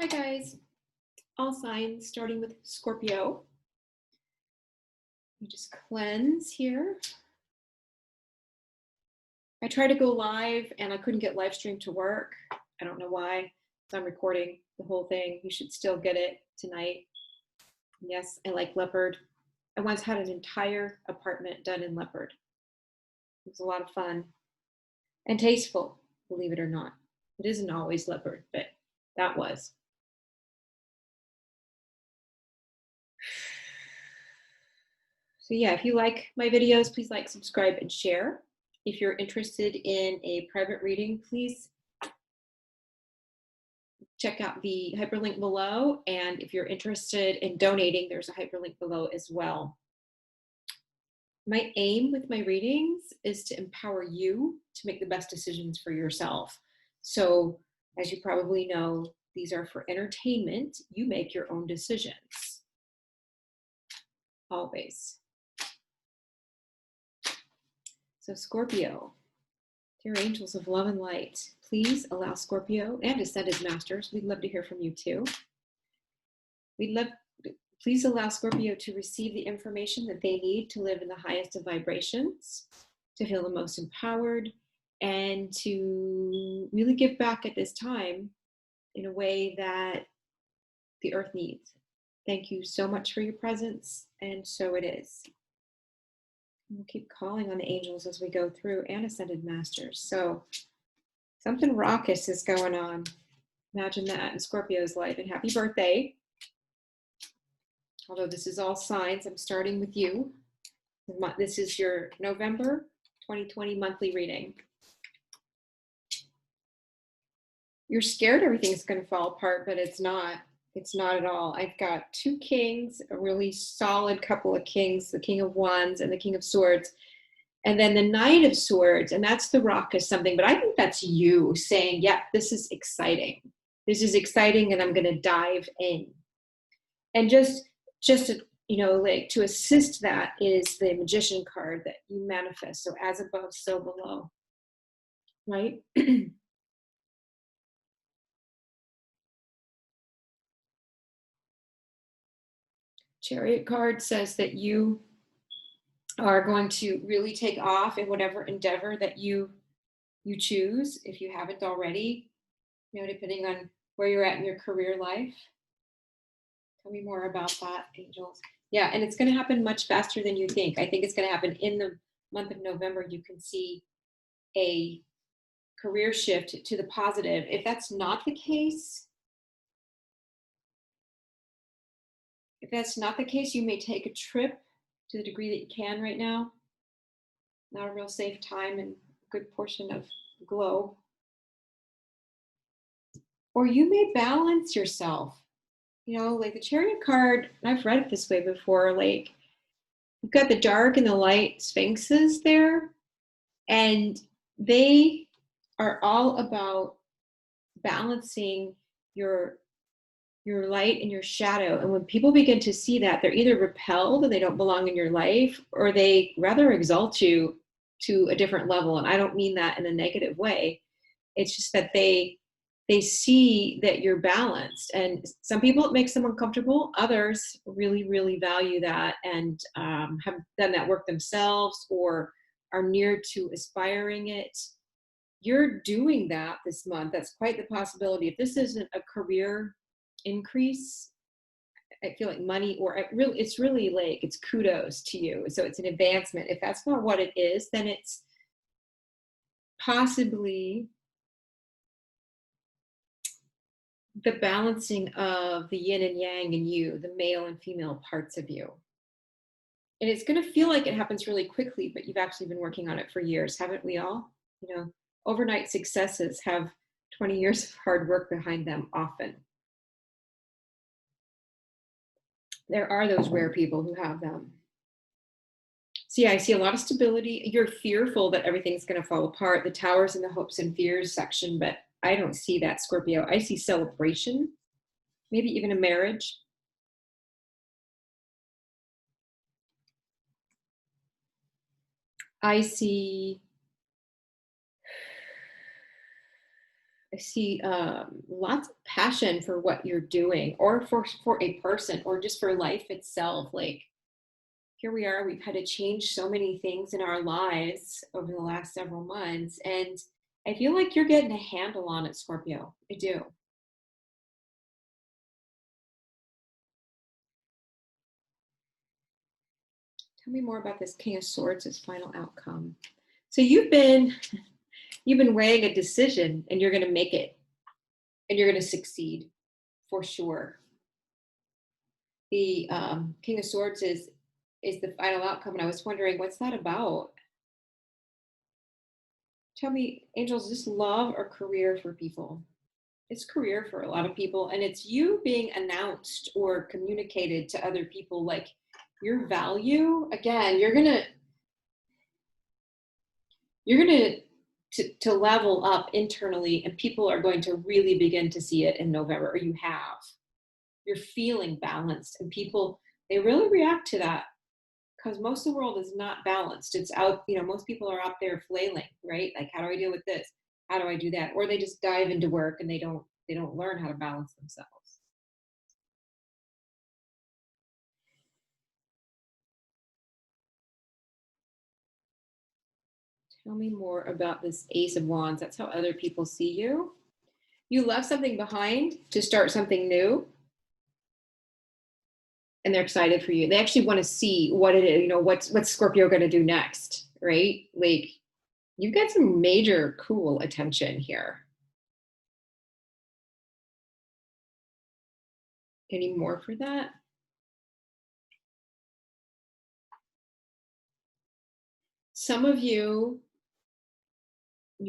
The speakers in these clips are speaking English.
Hi guys, all signs starting with Scorpio. You just cleanse here. I tried to go live and I couldn't get live stream to work. I don't know why. So I'm recording the whole thing. You should still get it tonight. Yes, I like leopard. I once had an entire apartment done in leopard. It was a lot of fun and tasteful, believe it or not. It isn't always leopard, but that was. So yeah, if you like my videos, please like, subscribe, and share. If you're interested in a private reading, please check out the hyperlink below. And if you're interested in donating, there's a hyperlink below as well. My aim with my readings is to empower you to make the best decisions for yourself. So as you probably know, these are for entertainment. You make your own decisions. Always. So Scorpio, dear angels of love and light, please allow Scorpio and Ascended Masters, we'd love to hear from you too. Please allow Scorpio to receive the information that they need to live in the highest of vibrations, to feel the most empowered, and to really give back at this time in a way that the earth needs. Thank you so much for your presence, and so it is. We'll keep calling on the angels as we go through, and Ascended Masters. So something raucous is going on. Imagine that in Scorpio's life. And happy birthday. Although this is all signs, I'm starting with you. This is your November 2020 monthly reading. You're scared everything's going to fall apart, but it's not. It's not at all. I've got two kings, a really solid couple of kings, the King of Wands and the King of Swords, and then the Knight of Swords, and that's the raucous something. But I think that's you saying, yeah, this is exciting. This is exciting, and I'm going to dive in. And just like to assist that is the Magician card that you manifest. So as above, so below, right? Chariot card says that you are going to really take off in whatever endeavor that you choose, if you haven't already, depending on where you're at in your career life. Tell me more about that, angels. Yeah, and it's going to happen much faster than you think. I think it's going to happen in the month of November. You can see a career shift to the positive. If that's not the case, you may take a trip to the degree that you can right now. Not a real safe time in a good portion of the globe. Or you may balance yourself. Like the Chariot card, and I've read it this way before, like you've got the dark and the light sphinxes there, and they are all about balancing your light and your shadow. And when people begin to see that, they're either repelled and they don't belong in your life, or they rather exalt you to a different level. And I don't mean that in a negative way. It's just that they see that you're balanced. And some people, it makes them uncomfortable. Others really, really value that and have done that work themselves or are near to aspiring it. You're doing that this month. That's quite the possibility. If this isn't a career increase, I feel like money, or it's really like it's kudos to you. So it's an advancement. If that's not what it is, then it's possibly the balancing of the yin and yang in you, the male and female parts of you. And it's going to feel like it happens really quickly, but you've actually been working on it for years, haven't we all? Overnight successes have 20 years of hard work behind them often. There are those rare people who have them. So yeah, I see a lot of stability. You're fearful that everything's going to fall apart. The towers and the hopes and fears section, but I don't see that, Scorpio. I see celebration, maybe even a marriage. I see lots of passion for what you're doing, or for a person, or just for life itself. Like, here we are, we've had to change so many things in our lives over the last several months, and I feel like you're getting a handle on it, Scorpio. I do. Tell me more about this King of Swords, its final outcome. So you've been weighing a decision, and you're going to make it, and you're going to succeed for sure. The King of Swords is the final outcome, and I was wondering, what's that about? Tell me, angels, is this love or career for people? It's career for a lot of people, and it's you being announced or communicated to other people, like your value. Again, you're gonna to level up internally, and people are going to really begin to see it in November, or you have. You're feeling balanced, and people, they really react to that, because most of the world is not balanced. It's out, most people are out there flailing, right? Like, how do I deal with this? How do I do that? Or they just dive into work and they don't learn how to balance themselves. Tell me more about this Ace of Wands. That's how other people see you. You left something behind to start something new, and they're excited for you. They actually want to see what it is, what's Scorpio going to do next, right? Like, you've got some major cool attention here. Any more for that? Some of you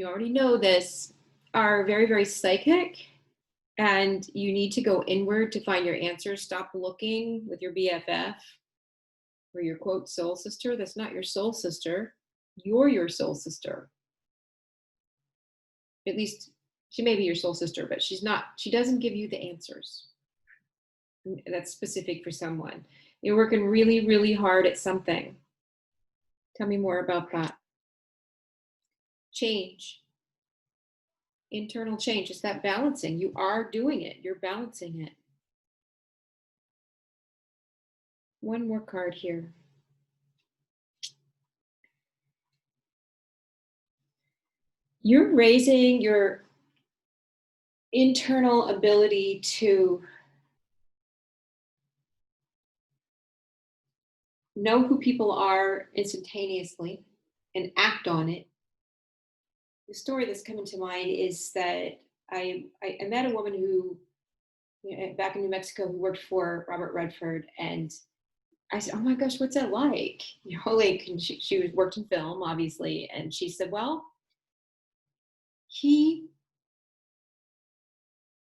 already know this, are very, very psychic, and you need to go inward to find your answers. Stop looking with your BFF or your quote soul sister. That's not your soul sister. You're your soul sister. At least she may be your soul sister, but she doesn't give you the answers. That's specific for someone. You're working really, really hard at something. Tell me more about that. Change. Internal change. It's that balancing. You are doing it. You're balancing it. One more card here. You're raising your internal ability to know who people are instantaneously and act on it. The story that's coming to mind is that I met a woman who, back in New Mexico, who worked for Robert Redford, and I said, "Oh my gosh, what's that like?" Like, and she worked in film, obviously, and she said, "Well, he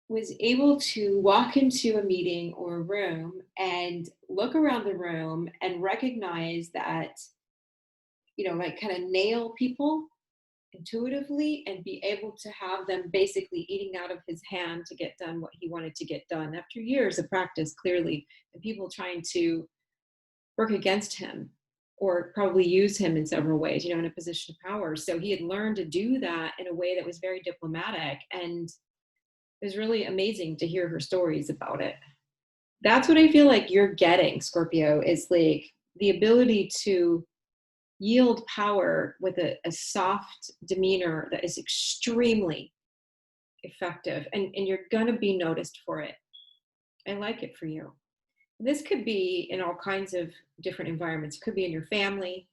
was able to walk into a meeting or a room and look around the room and recognize that, like, kind of nail people intuitively, and be able to have them basically eating out of his hand to get done what he wanted to get done after years of practice, clearly, and people trying to work against him or probably use him in several ways, in a position of power. So he had learned to do that in a way that was very diplomatic, and it was really amazing to hear her stories about it. That's what I feel like you're getting, Scorpio, is like the ability to yield power with a soft demeanor that is extremely effective, and you're going to be noticed for it. I like it for you. This could be in all kinds of different environments. It could be in your family.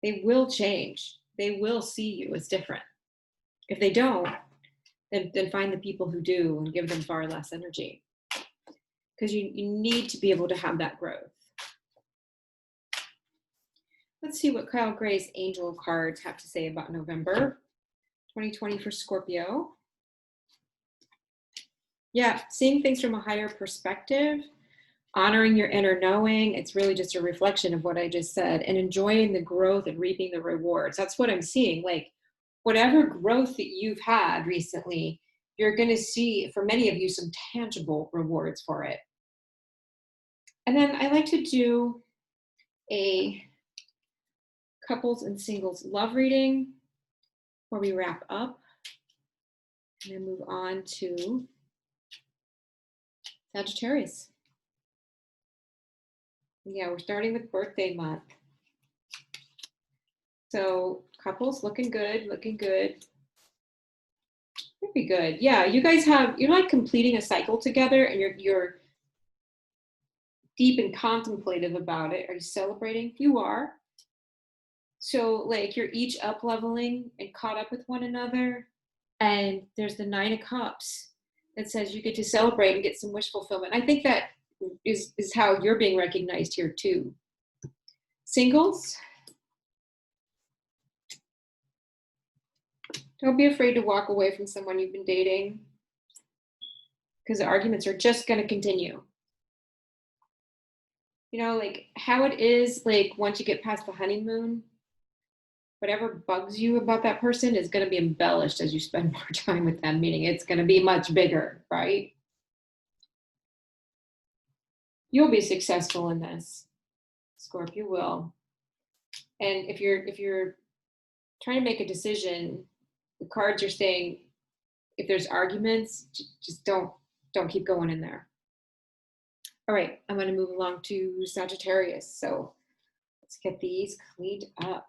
They will change. They will see you as different. If they don't, then find the people who do and give them far less energy, because you need to be able to have that growth. Let's see what Kyle Gray's angel cards have to say about November 2020 for Scorpio. Yeah, seeing things from a higher perspective, honoring your inner knowing. It's really just a reflection of what I just said, and enjoying the growth and reaping the rewards. That's what I'm seeing. Like, whatever growth that you've had recently, you're going to see, for many of you, some tangible rewards for it. And then I like to do a couples and singles love reading where we wrap up, and then move on to Sagittarius. Yeah, we're starting with birthday month. So couples looking good, looking good. Very good. Yeah, you guys you're like completing a cycle together, and you're deep and contemplative about it. Are you celebrating? You are. So like you're each up leveling and caught up with one another. And there's the 9 of Cups that says you get to celebrate and get some wish fulfillment. I think that is how you're being recognized here too. Singles, don't be afraid to walk away from someone you've been dating, because the arguments are just going to continue. You know, like how it is, like once you get past the honeymoon, whatever bugs you about that person is going to be embellished as you spend more time with them, meaning it's going to be much bigger, right? You'll be successful in this. Scorpio will. And if you're trying to make a decision, the cards are saying if there's arguments, just don't keep going in there. All right, I'm going to move along to Sagittarius. So let's get these cleaned up.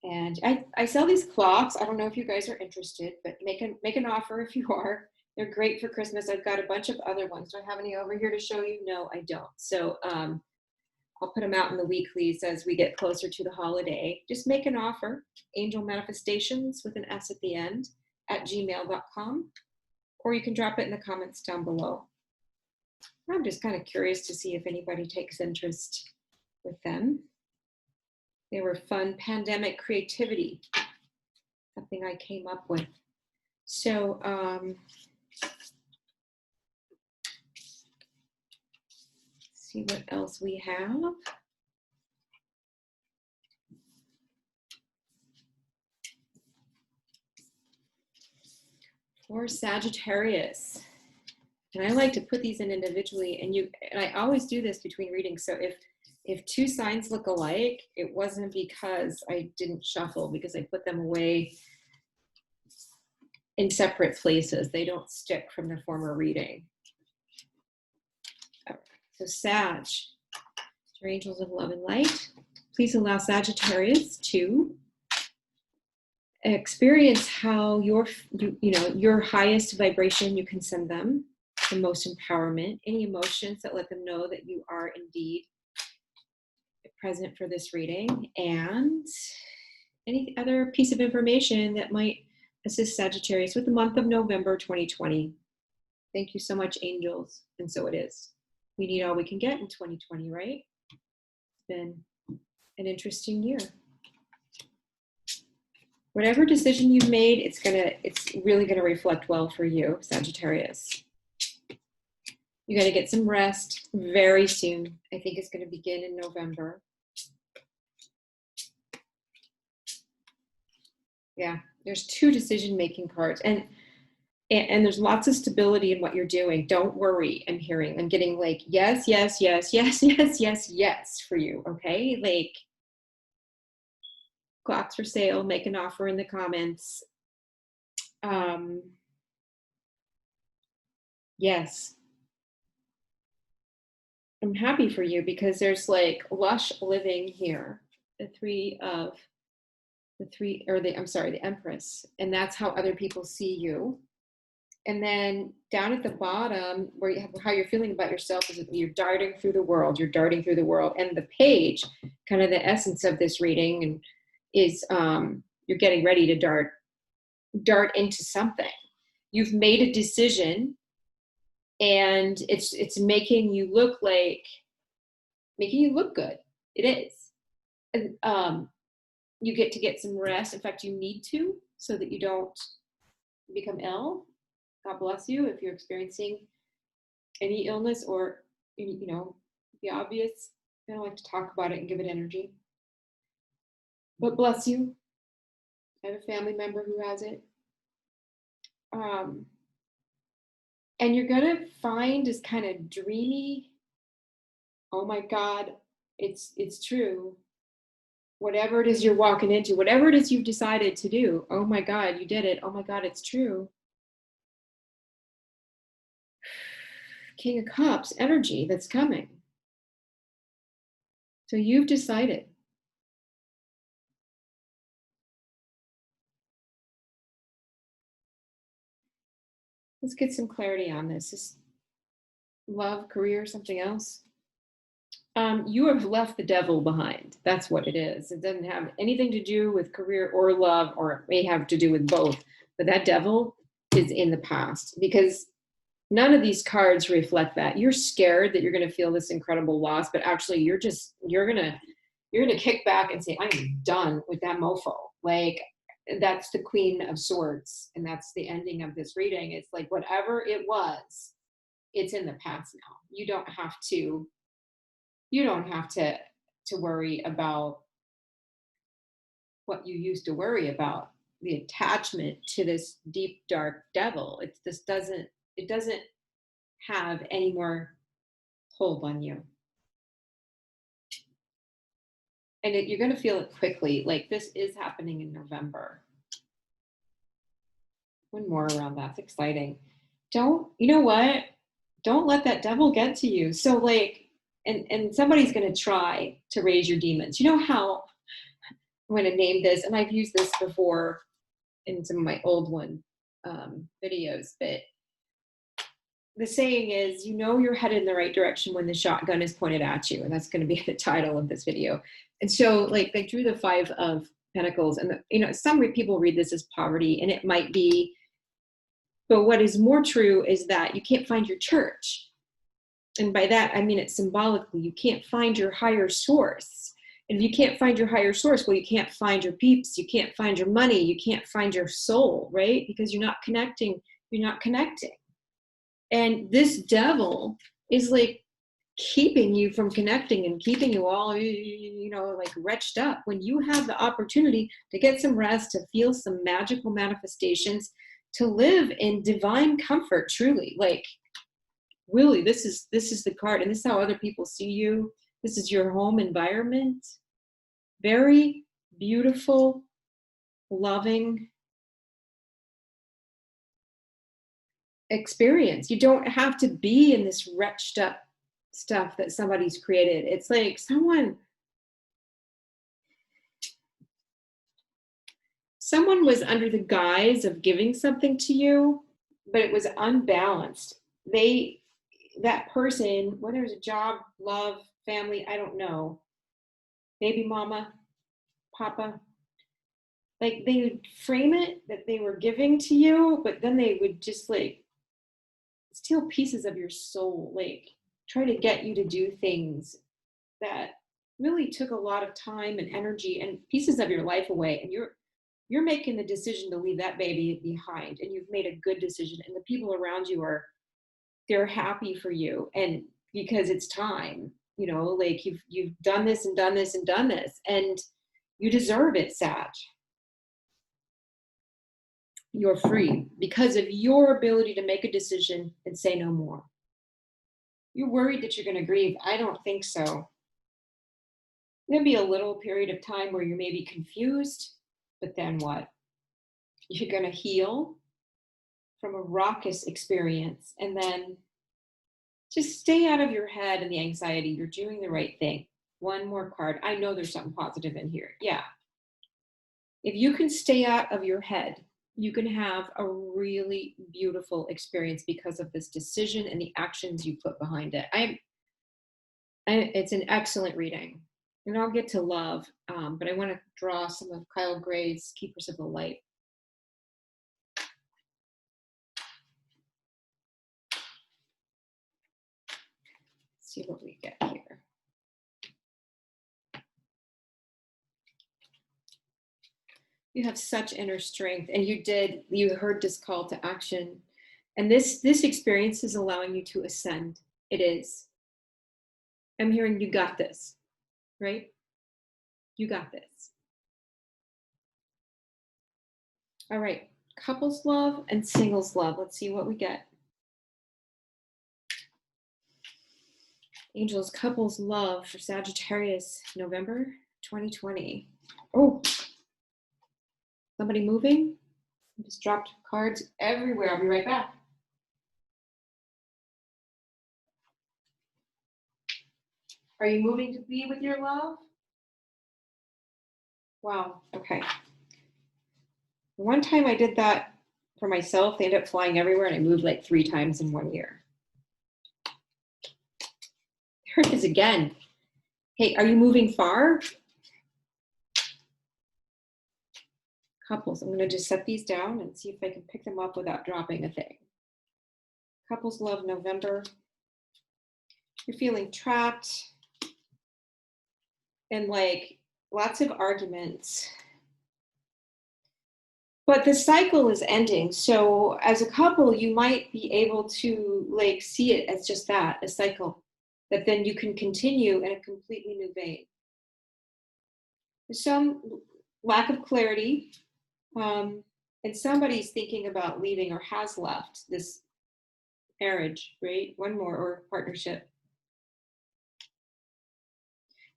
And I sell these clocks. I don't know if you guys are interested, but make an offer if you are. They're great for Christmas. I've got a bunch of other ones. Do I have any over here to show you? No, I don't. So I'll put them out in the weeklies as we get closer to the holiday. Just make an offer, Angel Manifestations with an S at the end at gmail.com, or you can drop it in the comments down below. I'm just kind of curious to see if anybody takes interest with them. They were fun pandemic creativity, something I came up with. So see what else we have. For Sagittarius, and I like to put these in individually, and I always do this between readings. So if two signs look alike, it wasn't because I didn't shuffle, because I put them away in separate places. They don't stick from the former reading. All right. So Sag, your angels of love and light, please allow Sagittarius to experience how your highest vibration you can send them, the most empowerment, any emotions that let them know that you are indeed present for this reading, and any other piece of information that might assist Sagittarius with the month of November 2020. Thank you so much, angels. And so it is. We need all we can get in 2020, right? It's been an interesting year. Whatever decision you've made, it's really gonna reflect well for you, Sagittarius. You got to get some rest very soon. I think it's going to begin in November. Yeah, there's 2 decision-making cards, and there's lots of stability in what you're doing. Don't worry. I'm getting like yes, yes, yes, yes, yes, yes, yes for you. Okay, like clocks for sale. Make an offer in the comments. Yes. I'm happy for you because there's like lush living here. The Empress. And that's how other people see you. And then down at the bottom, how you're feeling about yourself is that you're darting through the world. You're darting through the world. And the page, kind of the essence of this reading, and is you're getting ready to dart into something. You've made a decision, and it's making you look good. It is. And you get to get some rest. In fact, you need to, so that you don't become ill. God bless you if you're experiencing any illness, or the obvious. I don't like to talk about it and give it energy, but bless you. I have a family member who has it. And you're gonna find this kind of dreamy, oh my God, it's true. Whatever it is you're walking into, whatever it is you've decided to do, oh my God, you did it. Oh my God, it's true. King of Cups energy that's coming. So you've decided. Let's get some clarity on this. Is love, career, something else? You have left the devil behind. That's what it is. It doesn't have anything to do with career or love, or it may have to do with both. But that devil is in the past, because none of these cards reflect that. You're scared that you're going to feel this incredible loss, but actually you're going to kick back and say, I'm done with that mofo. Like, that's the Queen of Swords, and that's the ending of this reading. It's like, whatever it was, it's in the past now. You don't have to worry about what you used to worry about, the attachment to this deep dark devil. It doesn't have any more hold on you. And you're going to feel it quickly. Like, this is happening in November. One more around that's exciting. You know what? Don't let that devil get to you. So like, and somebody's going to try to raise your demons. You know how, I'm going to name this, and I've used this before in some of my old videos, but the saying is, you know you're headed in the right direction when the shotgun is pointed at you. And that's going to be the title of this video. And so like, they drew the 5 of Pentacles, and some people read this as poverty, and it might be, but what is more true is that you can't find your church. And by that, I mean it symbolically. You can't find your higher source. And if you can't find your higher source, well, you can't find your peeps. You can't find your money. You can't find your soul, right? Because you're not connecting. You're not connecting. And this devil is like keeping you from connecting and keeping you all, like wretched up, when you have the opportunity to get some rest, to feel some magical manifestations, to live in divine comfort, truly. Like, really, this is the card, and this is how other people see you. This is your home environment. Very beautiful, loving experience. You don't have to be in this wretched up stuff that somebody's created. It's like someone was under the guise of giving something to you, but it was unbalanced. That person, whether it's a job, love, family, I don't know, baby mama, papa, like they would frame it that they were giving to you, but then they would just like steal pieces of your soul, like try to get you to do things that really took a lot of time and energy and pieces of your life away. And you're making the decision to leave that baby behind, and you've made a good decision, and the people around you they're happy for you, and because it's time, like you've done this and done this and done this, and you deserve it, Sag. You're free because of your ability to make a decision and say no more. You're worried that you're going to grieve. I don't think so. There'll be a little period of time where you may be confused, but then what? You're going to heal from a raucous experience, and then just stay out of your head and the anxiety. You're doing the right thing. One more card. I know there's something positive in here. Yeah. If you can stay out of your head, you can have a really beautiful experience because of this decision and the actions you put behind it. It's an excellent reading. And I'll get to love, but I want to draw some of Kyle Gray's Keepers of the Light. Let's see what we get here. You have such inner strength, and you heard this call to action. And this experience is allowing you to ascend. It is. I'm hearing you got this, right? You got this. All right, couples love and singles love. Let's see what we get. Angels, couples love for Sagittarius, November 2020. Oh, somebody moving? I just dropped cards everywhere. I'll be right back. Are you moving to be with your love? Wow, okay. One time I did that for myself. They ended up flying everywhere and I moved like 3 times in 1 year. There it is again. Hey, are you moving far? Couples, I'm going to just set these down and see if I can pick them up without dropping a thing. Couples love November. You're feeling trapped and like lots of arguments. But the cycle is ending. So as a couple, you might be able to like see it as just that, a cycle, that then you can continue in a completely new vein. There's some lack of clarity, and somebody's thinking about leaving or has left this marriage, right? One more, or partnership.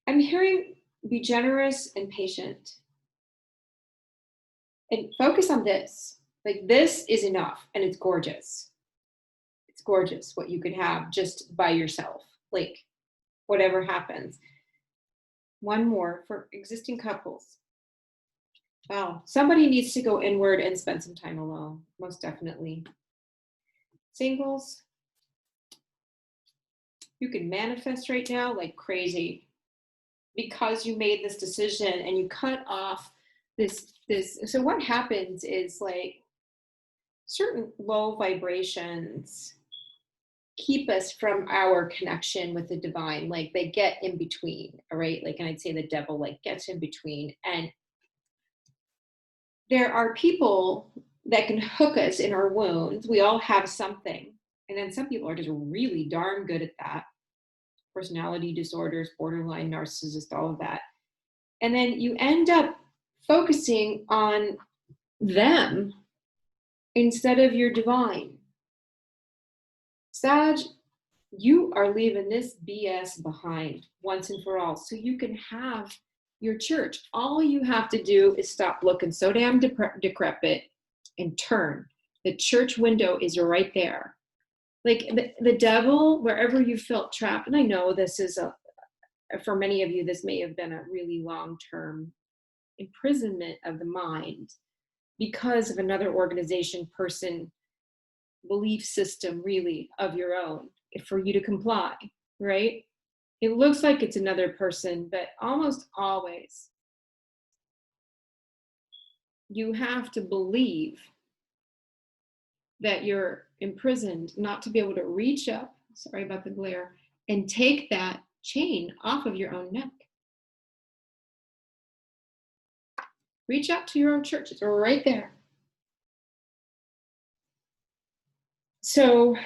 I'm hearing be generous and patient. And focus on this. Like, this is enough, and it's gorgeous. It's gorgeous what you can have just by yourself, like whatever happens. One more for existing couples. Wow, somebody needs to go inward and spend some time alone, most definitely. Singles, you can manifest right now like crazy because you made this decision and you cut off this. So what happens is like certain low vibrations keep us from our connection with the divine. Like they get in between, all right? Like, and I'd say the devil like gets in between. And there are people that can hook us in our wounds. We all have something. And then some people are just really darn good at that. Personality disorders, borderline narcissist, all of that. And then you end up focusing on them instead of your divine. Sag, you are leaving this BS behind once and for all so you can have your church. All you have to do is stop looking so damn decrepit and turn. The church window is right there. Like the devil, wherever you felt trapped, and I know this is for many of you, this may have been a really long-term imprisonment of the mind because of another organization, person, belief system, really, of your own, for you to comply, right? It looks like it's another person, but almost always you have to believe that you're imprisoned, not to be able to reach up, sorry about the glare, and take that chain off of your own neck. Reach out to your own church. It's right there. So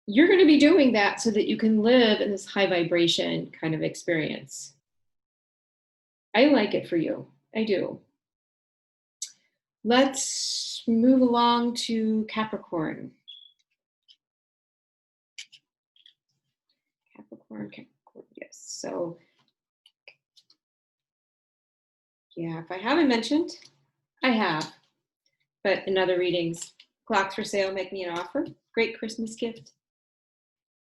you're going to be doing that so that you can live in this high vibration kind of experience. I like it for you. I do. Let's move along to Capricorn. Capricorn, yes. So, yeah, if I haven't mentioned, I have. But in other readings, clocks for sale, make me an offer. Great Christmas gift.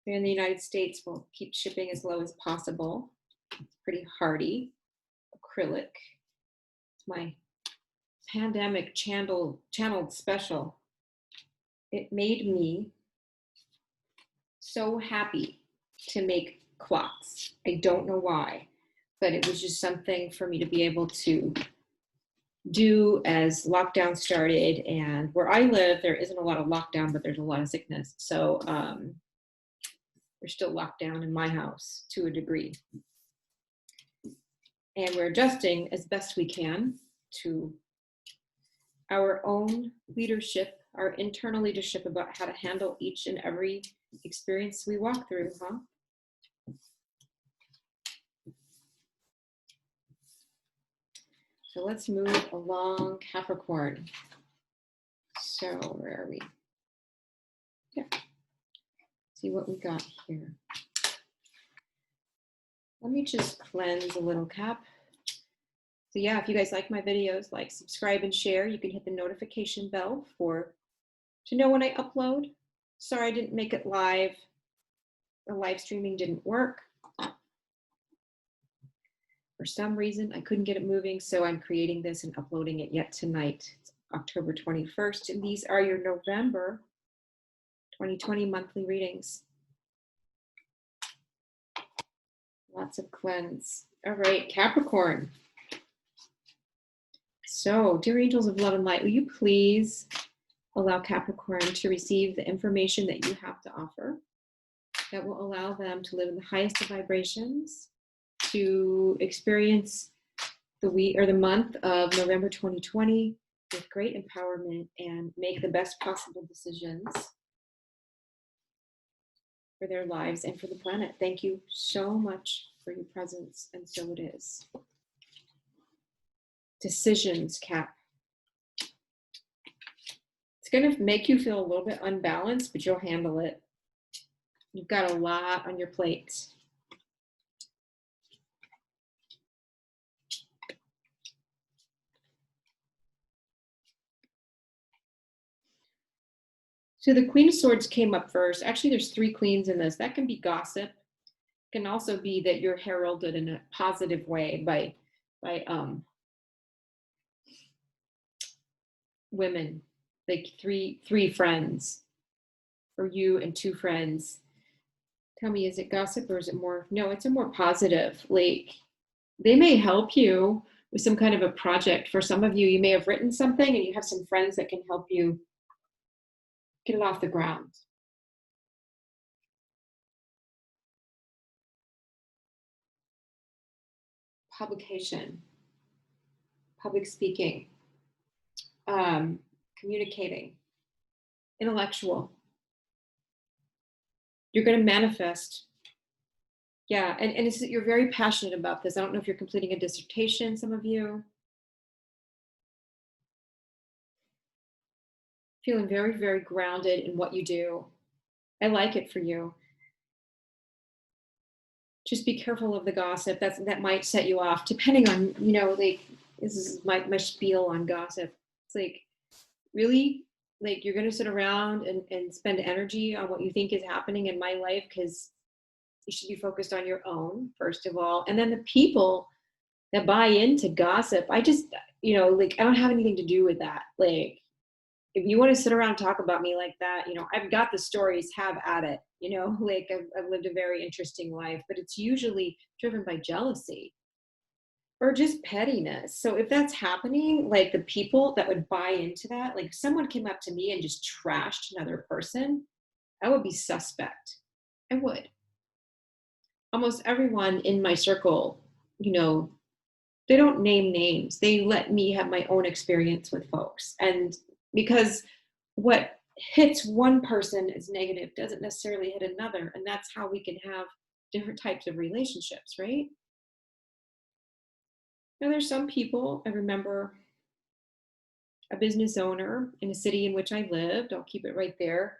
Here in the United States, we'll keep shipping as low as possible. It's pretty hardy. Acrylic. It's my pandemic channeled special. It made me so happy to make clocks. I don't know why, but it was just something for me to be able to do as lockdown started. And where I live, there isn't a lot of lockdown, but there's a lot of sickness. So we're still locked down in my house to a degree. And we're adjusting as best we can to our own leadership, our internal leadership about how to handle each and every experience we walk through, huh? So let's move along Capricorn. So where are we? Yeah. See what we got here. Let me just cleanse a little, Cap. So yeah, if you guys like my videos, like, subscribe, and share. You can hit the notification bell to know when I upload. Sorry I didn't make it live. The live streaming didn't work. For some reason, I couldn't get it moving, so I'm creating this and uploading it yet tonight. It's October 21st, and these are your November 2020 monthly readings. Lots of cleanse. All right, Capricorn. So, dear angels of love and light, will you please allow Capricorn to receive the information that you have to offer that will allow them to live in the highest of vibrations, to experience the week or the month of November 2020 with great empowerment and make the best possible decisions for their lives and for the planet. Thank you so much for your presence, and so it is. Decisions, Cap. It's going to make you feel a little bit unbalanced, but you'll handle it. You've got a lot on your plate. So the Queen of Swords came up first. Actually, there's 3 queens in this. That can be gossip. It can also be that you're heralded in a positive way by women, like three friends, or you and 2 friends. Tell me, is it gossip or is it more? No, it's a more positive. Like, they may help you with some kind of a project. For some of you, you may have written something and you have some friends that can help you get it off the ground. Publication, public speaking, communicating, intellectual. You're going to manifest. Yeah, and you're very passionate about this. I don't know if you're completing a dissertation, some of you. Feeling very, very grounded in what you do. I like it for you. Just be careful of the gossip. That might set you off, depending on, like, this is my spiel on gossip. It's like, really, like, you're going to sit around and spend energy on what you think is happening in my life, because you should be focused on your own, first of all. And then the people that buy into gossip, I just, like, I don't have anything to do with that. Like, if you want to sit around and talk about me like that, I've got the stories, have at it, like, I've lived a very interesting life, but it's usually driven by jealousy or just pettiness. So if that's happening, like, the people that would buy into that, like, someone came up to me and just trashed another person, I would be suspect. I would. Almost everyone in my circle, they don't name names. They let me have my own experience with folks. And because what hits one person as negative doesn't necessarily hit another. And that's how we can have different types of relationships, right? Now, there's some people, I remember a business owner in a city in which I lived, I'll keep it right there,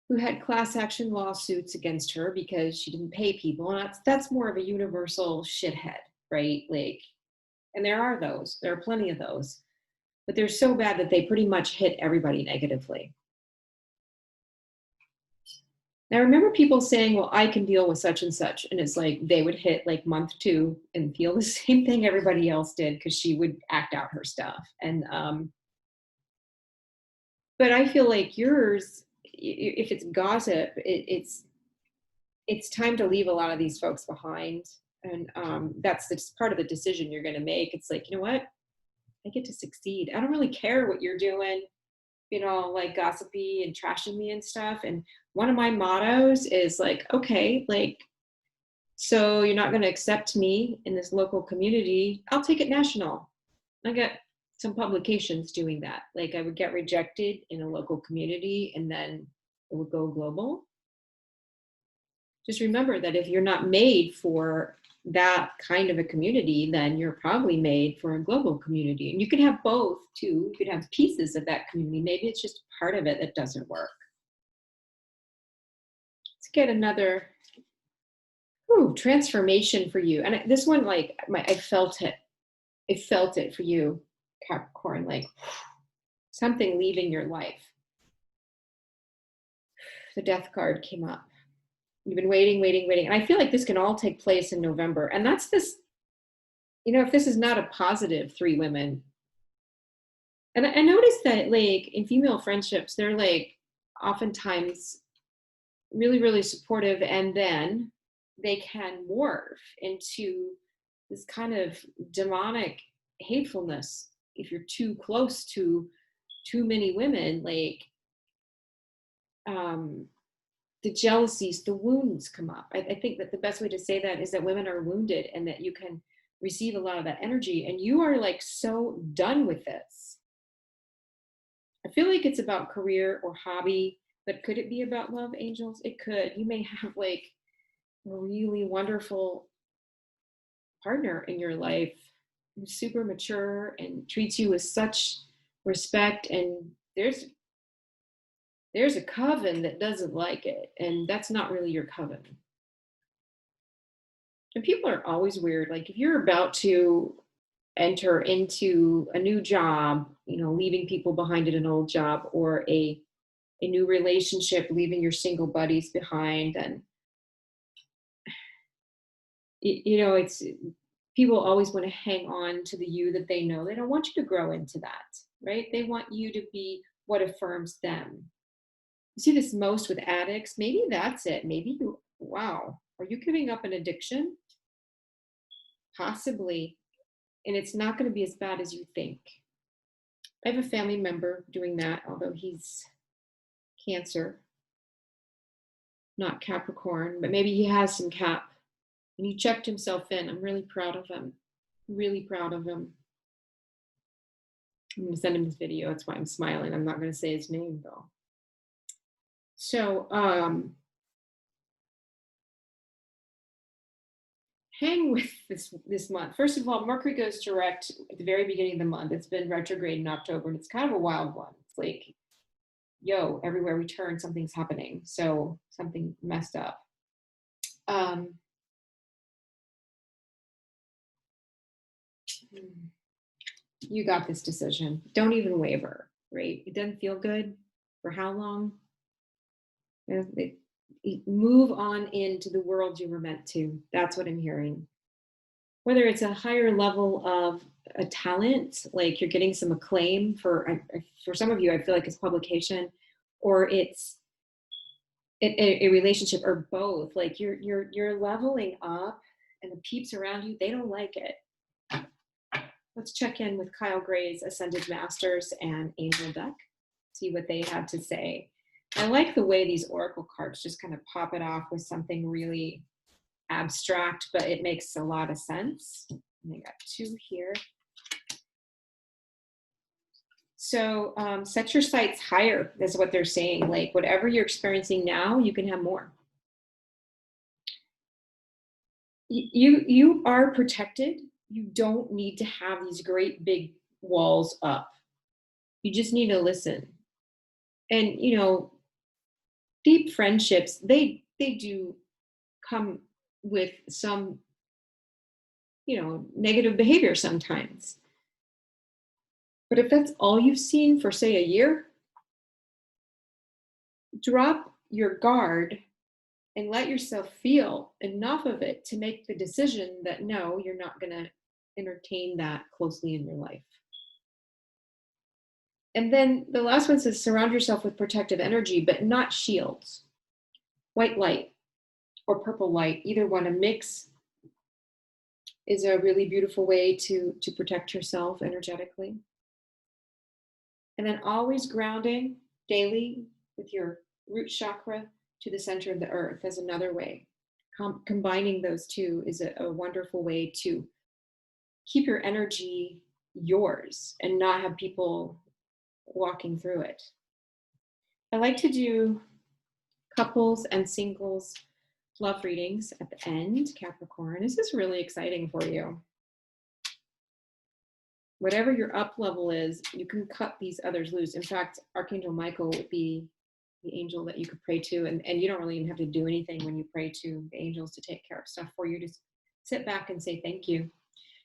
who had class action lawsuits against her because she didn't pay people. And that's more of a universal shithead, right? Like, and there are plenty of those. But they're so bad that they pretty much hit everybody negatively. Now, I remember people saying, well, I can deal with such and such. And it's like, they would hit like month 2 and feel the same thing everybody else did, because she would act out her stuff. And, but I feel like yours, if it's gossip, it's time to leave a lot of these folks behind. And that's part of the decision you're going to make. It's like, you know what? I get to succeed. I don't really care what you're doing, like gossipy and trashing me and stuff. And one of my mottos is like, okay, like, so you're not going to accept me in this local community. I'll take it national. I got some publications doing that. Like, I would get rejected in a local community and then it would go global. Just remember that if you're not made for that kind of a community, then you're probably made for a global community. And you can have both too. You could have pieces of that community. Maybe it's just part of it that doesn't work. Let's get another transformation for you. And this one, like, I felt it. I felt it for you, Capricorn, like something leaving your life. The Death card came up. You've been waiting. And I feel like this can all take place in November. And that's this you know, if this is not a positive three women, and I noticed that like in female friendships, they're like oftentimes really, really supportive, and then they can morph into this kind of demonic hatefulness if you're too close to too many women. Like um the jealousies, the wounds come up. I think that the best way to say that is that women are wounded and that you can receive a lot of that energy, and you are like so done with this. I feel like it's about career or hobby, but could it be about love, angels? It could. You may have like a really wonderful partner in your life who's super mature and treats you with such respect, and there's a coven that doesn't like it, and that's not really your coven. And people are always weird. Like if you're about to enter into a new job, you know, leaving people behind in an old job, or a new relationship, leaving your single buddies behind, and you know, it's people always want to hang on to the you that they know. They don't want you to grow into that, right? They want you to be what affirms them. You see this most with addicts. Maybe that's it. Maybe you, wow, are you giving up an addiction? Possibly. And it's not going to be as bad as you think. I have a family member doing that, although he's Cancer, not Capricorn, but maybe he has some Cap. And he checked himself in. I'm really proud of him. Really proud of him. I'm going to send him this video. That's why I'm smiling. I'm not going to say his name though. So, hang with this month. First of all, Mercury goes direct at the very beginning of the month. It's been retrograde in October, and it's kind of a wild one. It's like, yo, everywhere we turn, something's happening. So something messed up. You got this decision. Don't even waver, right? It doesn't feel good. For how long? Move on into the world you were meant to. That's what I'm hearing. Whether it's a higher level of a talent, like you're getting some acclaim for some of you, I feel like it's publication, or it's a relationship, or both. Like you're leveling up, and the peeps around you, they don't like it. Let's check in with Kyle Gray's Ascended Masters and Angel deck, see what they had to say. I like the way these oracle cards just kind of pop it off with something really abstract, but it makes a lot of sense. And I got two here. So set your sights higher is what they're saying. Like whatever you're experiencing now, you can have more. You are protected. You don't need to have these great big walls up. You just need to listen. And you know, deep friendships, they do come with some, you know, negative behavior sometimes. But if that's all you've seen for, say, a year, drop your guard and let yourself feel enough of it to make the decision that no, you're not going to entertain that closely in your life. And then the last one says surround yourself with protective energy, but not shields. White light or purple light, either one. A mix is a really beautiful way to protect yourself energetically. And then always grounding daily with your root chakra to the center of the earth as another way. Combining those two is a wonderful way to keep your energy yours and not have people walking through it. I like to do couples and singles love readings at the end, Capricorn. This is really exciting for you. Whatever your up level is, you can cut these others loose. In fact, Archangel Michael would be the angel that you could pray to, and you don't really even have to do anything when you pray to the angels to take care of stuff for you. Just sit back and say thank you.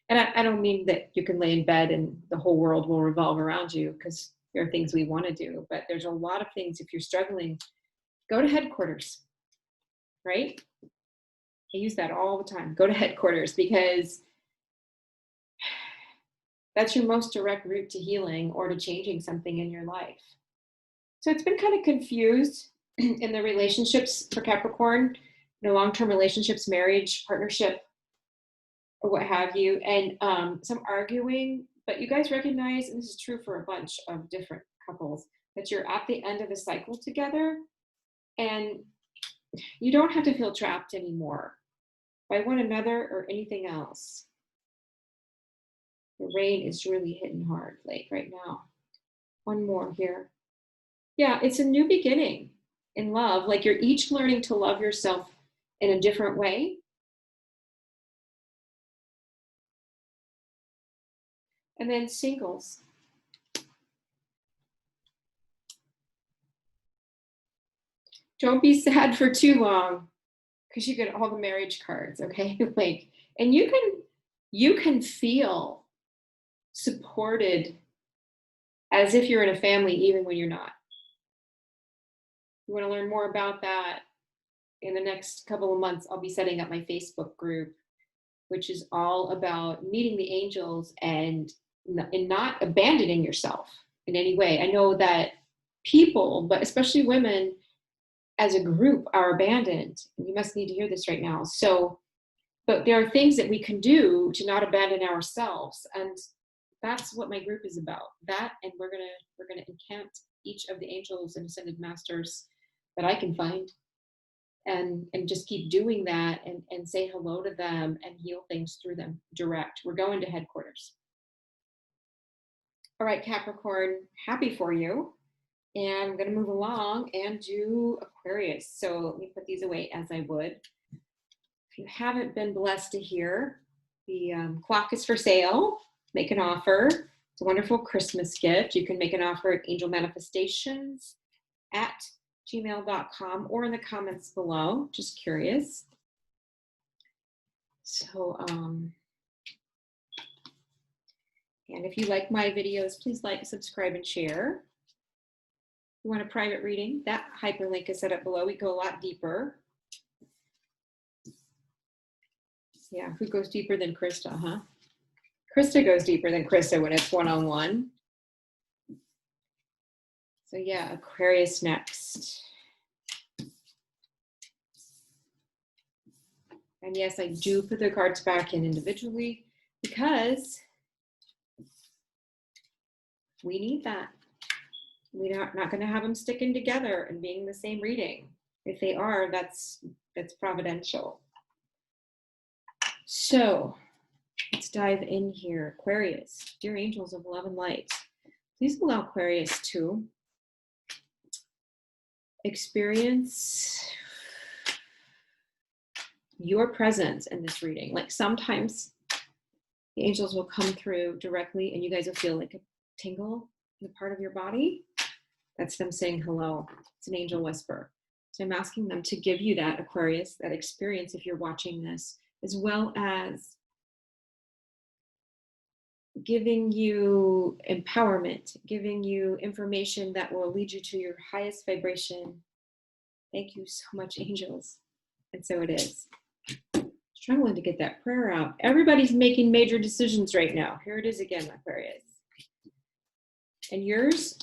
And I don't mean that you can lay in bed and the whole world will revolve around you, because there are things we want to do, but there's a lot of things. If you're struggling, go to headquarters, right? I use that all the time. Go to headquarters, because That's your most direct route to healing or to changing something in your life. So it's been kind of confused in the relationships for Capricorn, long-term relationships, marriage, partnership, or what have you, and some arguing. But you guys recognize, and this is true for a bunch of different couples, that you're at the end of a cycle together, and you don't have to feel trapped anymore by one another or anything else. The rain is really hitting hard right now. One more here. Yeah, it's a new beginning in love. Like you're each learning to love yourself in a different way. And then singles. Don't be sad for too long, because you get all the marriage cards, okay? Like, and you can feel supported as if you're in a family, even when you're not. You want to learn more about that in the next couple of months. I'll be setting up my Facebook group, which is all about meeting the angels and not abandoning yourself in any way. I know that people, but especially women as a group, are abandoned. You must need to hear this right now. So, but there are things that we can do to not abandon ourselves, and that's what my group is about. That, and we're gonna encant each of the angels and ascended masters that I can find, and just keep doing that, and say hello to them and heal things through them direct. We're going to headquarters. All right, Capricorn, happy for you. And I'm going to move along and do Aquarius. So let me put these away as I would. If you haven't been blessed to hear, the clock is for sale. Make an offer. It's a wonderful Christmas gift. You can make an offer at angelmanifestations@gmail.com or in the comments below. Just curious. So, and if you like my videos, please like, subscribe, and share. If you want a private reading, that hyperlink is set up below. We go a lot deeper. Yeah, who goes deeper than Krista, huh? Krista goes deeper than Krista when it's one-on-one. So yeah, Aquarius next. And yes, I do put the cards back in individually because we need that. We're not going to have them sticking together and being the same reading. If they are, that's providential. So let's dive in here. Aquarius, dear angels of love and light, please allow Aquarius to experience your presence in this reading. Like sometimes the angels will come through directly and you guys will feel like a tingle in the part of your body. That's them saying hello. It's an angel whisper. So I'm asking them to give you that, Aquarius, that experience if you're watching this, as well as giving you empowerment, giving you information that will lead you to your highest vibration. Thank you so much, angels. And so it is. Struggling to get that prayer out. Everybody's making major decisions right now. Here it is again, Aquarius. And yours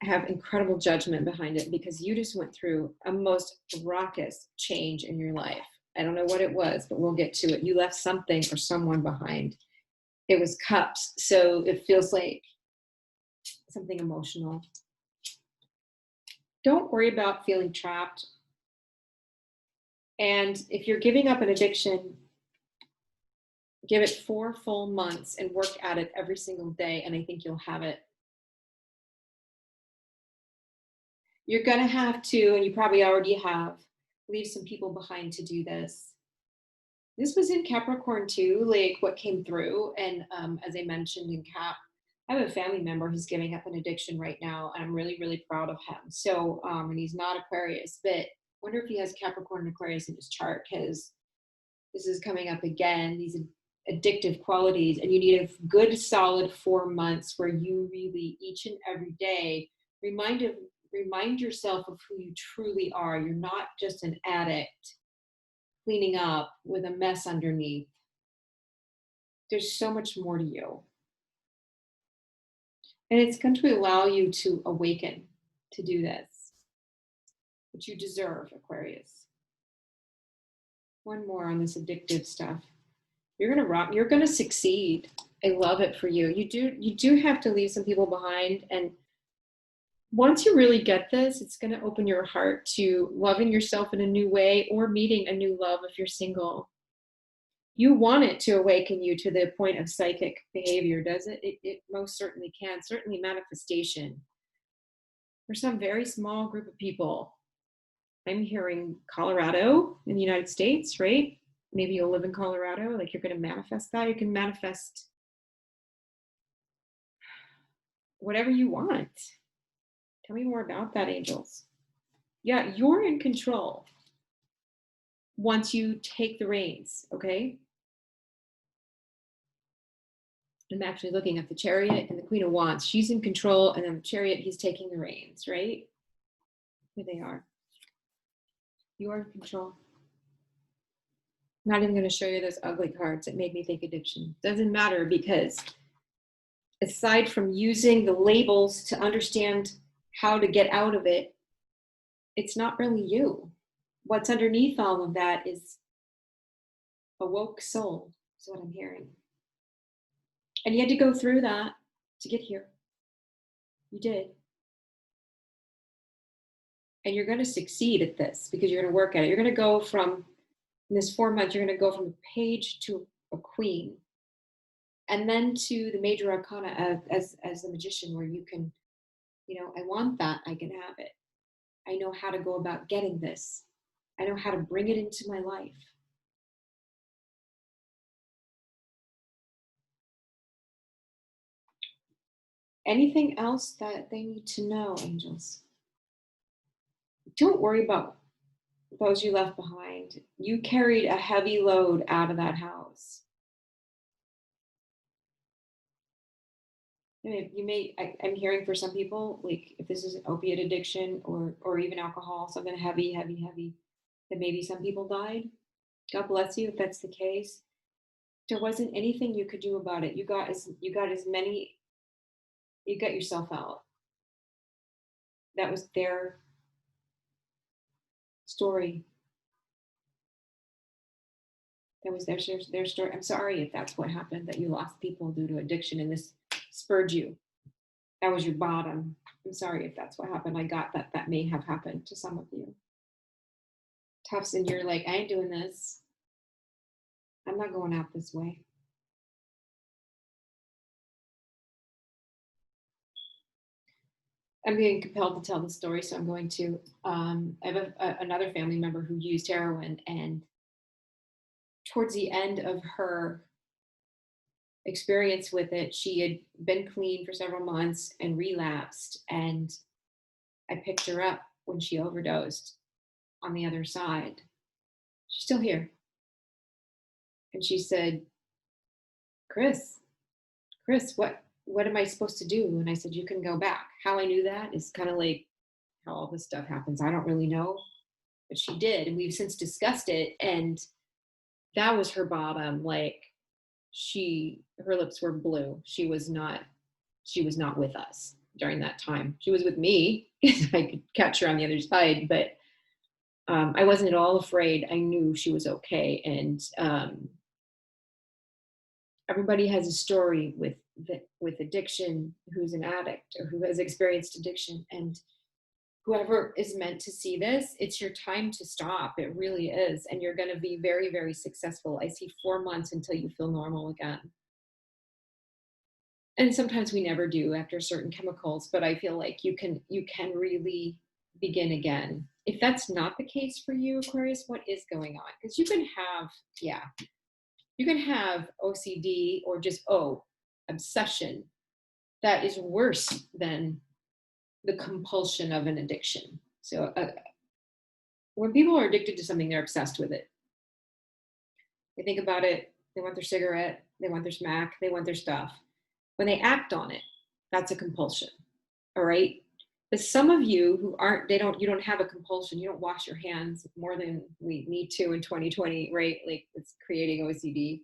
have incredible judgment behind it because you just went through a most raucous change in your life. I don't know what it was, but we'll get to it. You left something or someone behind. It was cups, so it feels like something emotional. Don't worry about feeling trapped. And if you're giving up an addiction, give it 4 full months and work at it every single day, and I think you'll have it. You're going to have to, and you probably already have, leave some people behind to do this. This was in Capricorn too, like what came through. And as I mentioned in Cap, I have a family member who's giving up an addiction right now, and I'm really, really proud of him. So, and he's not Aquarius, but I wonder if he has Capricorn and Aquarius in his chart, because this is coming up again, these addictive qualities, and you need a good solid 4 months where you really, each and every day, remind yourself of who you truly are. You're not just an addict cleaning up with a mess underneath. There's so much more to you. And it's going to allow you to awaken to do this, which you deserve, Aquarius. One more on this addictive stuff. You're going to rock. You're going to succeed. I love it for you. You do have to leave some people behind. And once you really get this, it's going to open your heart to loving yourself in a new way or meeting a new love if you're single. You want it to awaken you to the point of psychic behavior, does it? It most certainly can. Certainly manifestation. For some very small group of people. I'm hearing Colorado in the United States, right? Maybe you'll live in Colorado. Like, you're going to manifest that. You can manifest whatever you want. Tell me more about that, angels. Yeah, you're in control once you take the reins, okay? I'm actually looking at the Chariot and the Queen of Wands. She's in control, and then the Chariot, he's taking the reins, right? Here they are. You are in control. I'm not even going to show you those ugly cards that made me think addiction. Doesn't matter, because aside from using the labels to understand how to get out of it, it's not really you. What's underneath all of that is a woke soul, is what I'm hearing. And you had to go through that to get here. You did. And you're going to succeed at this because you're going to work at it. You're going to go from, in this 4 months, you're going to go from a page to a queen. And then to the major arcana as the magician, where you can, I want that, I can have it. I know how to go about getting this. I know how to bring it into my life. Anything else that they need to know, angels? Don't worry about those you left behind. You carried a heavy load out of that house. I'm hearing for some people, like if this is an opiate addiction or even alcohol, something heavy, that maybe some people died. God bless you if that's the case. There wasn't anything you could do about it. You got yourself out. That was their story. That was their story. I'm sorry if that's what happened, that you lost people due to addiction and this spurred you. That was your bottom. I'm sorry if that's what happened. I got that may have happened to some of you. Tufts, and you're like, I ain't doing this. I'm not going out this way. I'm being compelled to tell the story, so I'm going to. I have another family member who used heroin, and towards the end of her experience with it, she had been clean for several months and relapsed, and I picked her up when she overdosed on the other side. She's still here. And she said, Chris, what am I supposed to do? And I said, you can go back. How I knew that is kind of like how all this stuff happens. I don't really know, but she did. And we've since discussed it. And that was her bottom. Like, her lips were blue. She was not with us during that time. She was with me. I could catch her on the other side, but I wasn't at all afraid. I knew she was okay. And everybody has a story with addiction, who's an addict or who has experienced addiction. And whoever is meant to see this, it's your time to stop. It really is. And you're going to be very, very successful. I see 4 months until you feel normal again. And sometimes we never do after certain chemicals, but I feel like you can really begin again. If that's not the case for you, Aquarius, what is going on? Because you can have OCD or just obsession that is worse than the compulsion of an addiction. So when people are addicted to something, they're obsessed with it. They think about it. They want their cigarette. They want their smack. They want their stuff. When they act on it, that's a compulsion. All right. But some of you who you don't have a compulsion. You don't wash your hands more than we need to in 2020, right? Like, it's creating OCD,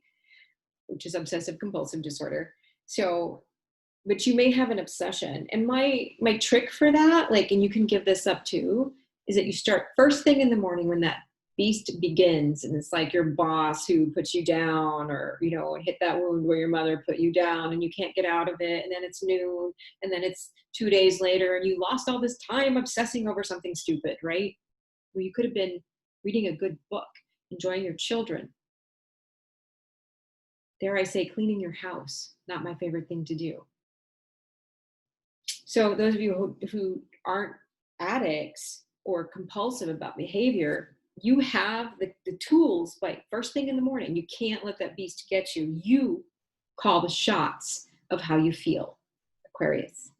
which is obsessive compulsive disorder. So but you may have an obsession. And my trick for that, like, and you can give this up too, is that you start first thing in the morning when that beast begins, and it's like your boss who puts you down, or, you know, hit that wound where your mother put you down and you can't get out of it, and then it's noon, and then it's 2 days later, and you lost all this time obsessing over something stupid, right? Where you could have been reading a good book, enjoying your children. Dare I say, cleaning your house, not my favorite thing to do. So those of you who aren't addicts or compulsive about behavior, you have the tools. Like first thing in the morning, you can't let that beast get you. You call the shots of how you feel, Aquarius.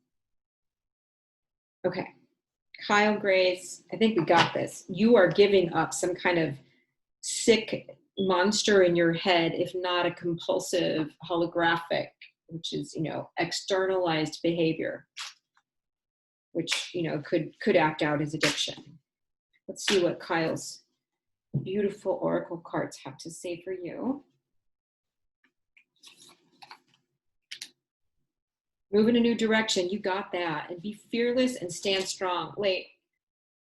Okay, Kyle Grace, I think we got this. You are giving up some kind of sick monster in your head, if not a compulsive holographic, which is, you know, externalized behavior, which, you know, could act out as addiction. Let's see what Kyle's beautiful oracle cards have to say for you. Move in a new direction. You got that. And be fearless and stand strong. Wait,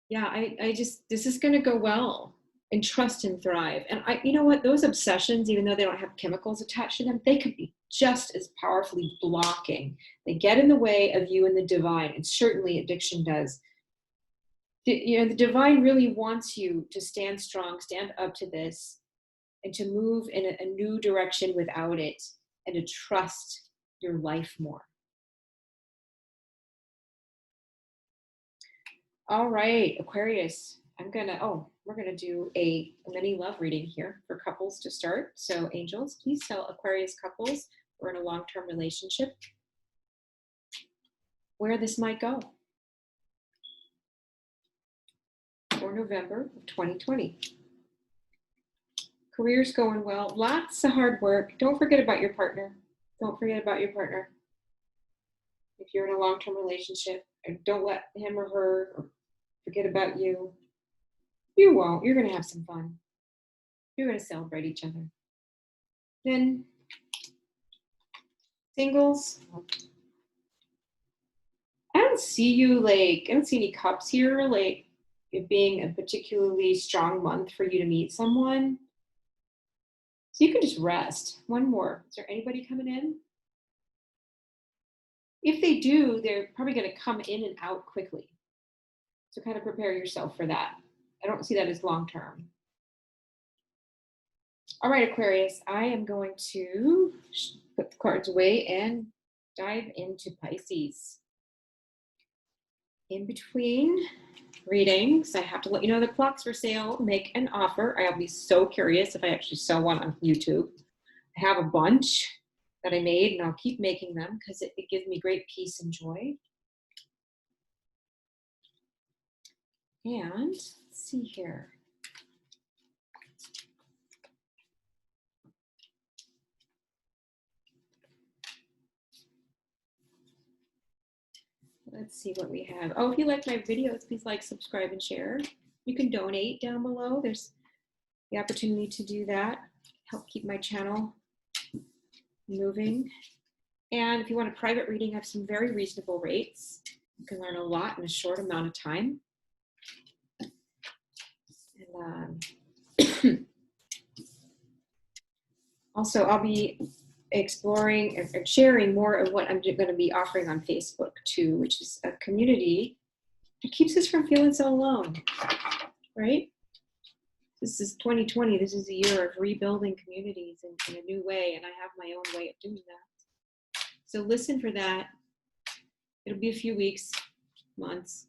yeah, I just, this is going to go well. And trust and thrive. And you know what, those obsessions, even though they don't have chemicals attached to them, they could be just as powerfully blocking. They get in the way of you and the divine, and certainly addiction does. You know, the divine really wants you to stand strong, stand up to this, and to move in a new direction without it, and to trust your life more. All right, Aquarius. We're gonna do a mini love reading here for couples to start. So angels, please tell Aquarius couples who are in a long-term relationship where this might go for November of 2020. Career's going well, lots of hard work. Don't forget about your partner. Don't forget about your partner. If you're in a long-term relationship, don't let him or her forget about you. You won't. You're going to have some fun. You're going to celebrate each other. Then singles. I don't see any cups here, like it being a particularly strong month for you to meet someone. So you can just rest. One more. Is there anybody coming in? If they do, they're probably going to come in and out quickly. So kind of prepare yourself for that. I don't see that as long-term. All right, Aquarius, I am going to put the cards away and dive into Pisces. In between readings, I have to let you know the clock's for sale. Make an offer. I'll be so curious if I actually sell one on YouTube. I have a bunch that I made, and I'll keep making them because it gives me great peace and joy. And let's see here. Let's see what we have. Oh, if you like my videos, please like, subscribe, and share. You can donate down below. There's the opportunity to do that. Help keep my channel moving. And if you want a private reading, I have some very reasonable rates. You can learn a lot in a short amount of time. And, also, I'll be exploring and sharing more of what I'm going to be offering on Facebook too, which is a community that keeps us from feeling so alone, right? This is 2020. This is a year of rebuilding communities in a new way, and I have my own way of doing that. So listen for that. It'll be a few weeks, months.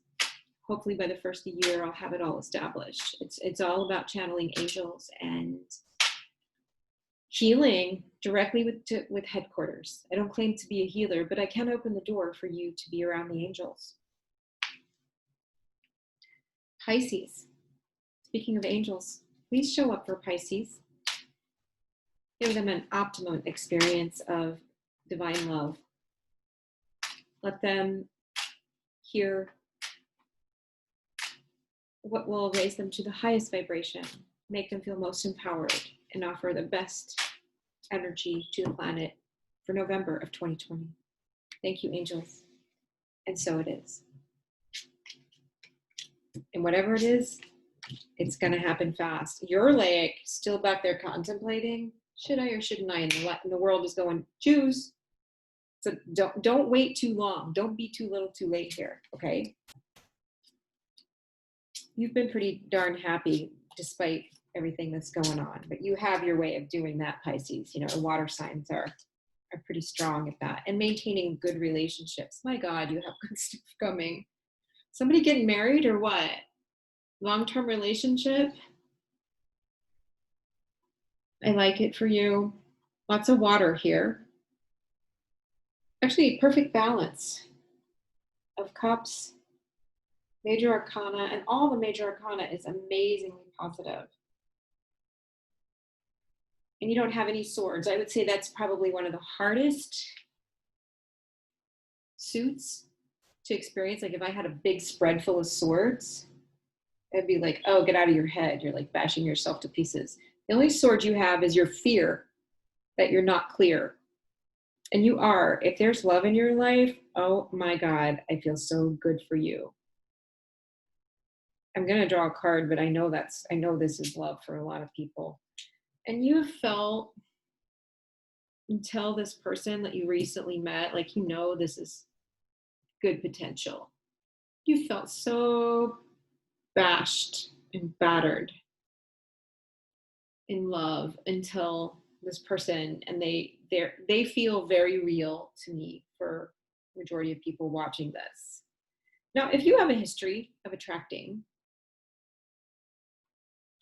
Hopefully by the first of the year, I'll have it all established. It's all about channeling angels and healing directly with headquarters. I don't claim to be a healer, but I can open the door for you to be around the angels. Pisces. Speaking of angels, please show up for Pisces. Give them an optimum experience of divine love. Let them hear what will raise them to the highest vibration, make them feel most empowered, and offer the best energy to the planet for November of 2020. Thank you, angels. And so it is. And whatever it is, it's going to happen fast. You're like still back there contemplating, should I or shouldn't I? And the world is going, choose. So don't wait too long. Don't be too little too late here, okay? You've been pretty darn happy despite everything that's going on, but you have your way of doing that, Pisces. You know, the water signs are pretty strong at that. And maintaining good relationships. My God, you have good stuff coming. Somebody getting married or what? Long-term relationship? I like it for you. Lots of water here. Actually, perfect balance of cups, major arcana, and all the major arcana is amazingly positive. And you don't have any swords. I would say that's probably one of the hardest suits to experience. Like if I had a big spread full of swords, it'd be like, oh, get out of your head. You're like bashing yourself to pieces. The only sword you have is your fear that you're not clear. And you are. If there's love in your life, oh my God, I feel so good for you. I'm going to draw a card, but I know this is love for a lot of people. And you have felt until this person that you recently met, like, you know, this is good potential. You felt so bashed and battered in love until this person, and they feel very real to me for majority of people watching this. Now, if you have a history of attracting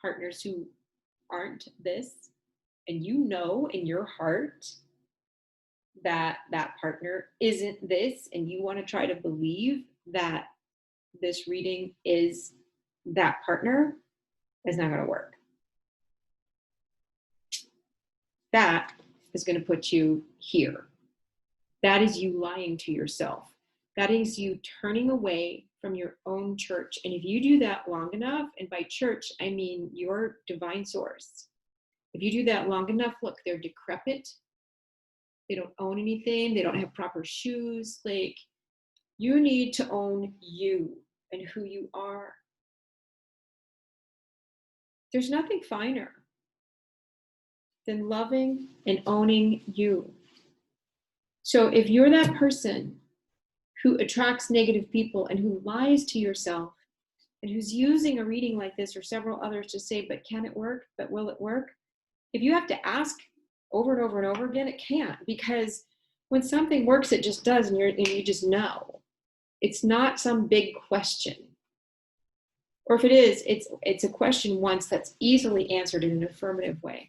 partners who aren't this, and you know in your heart that that partner isn't this, and you want to try to believe that this reading is that partner, it's not going to work. That is going to put you here. That is you lying to yourself. That is you turning away from your own church. And if you do that long enough, and by church, I mean your divine source. If you do that long enough, look, they're decrepit. They don't own anything. They don't have proper shoes. Like, you need to own you and who you are. There's nothing finer than loving and owning you. So if you're that person who attracts negative people and who lies to yourself and who's using a reading like this or several others to say, but can it work? But will it work? If you have to ask over and over and over again, it can't, because when something works, it just does, and you just know. It's not some big question. Or if it is, it's a question once that's easily answered in an affirmative way.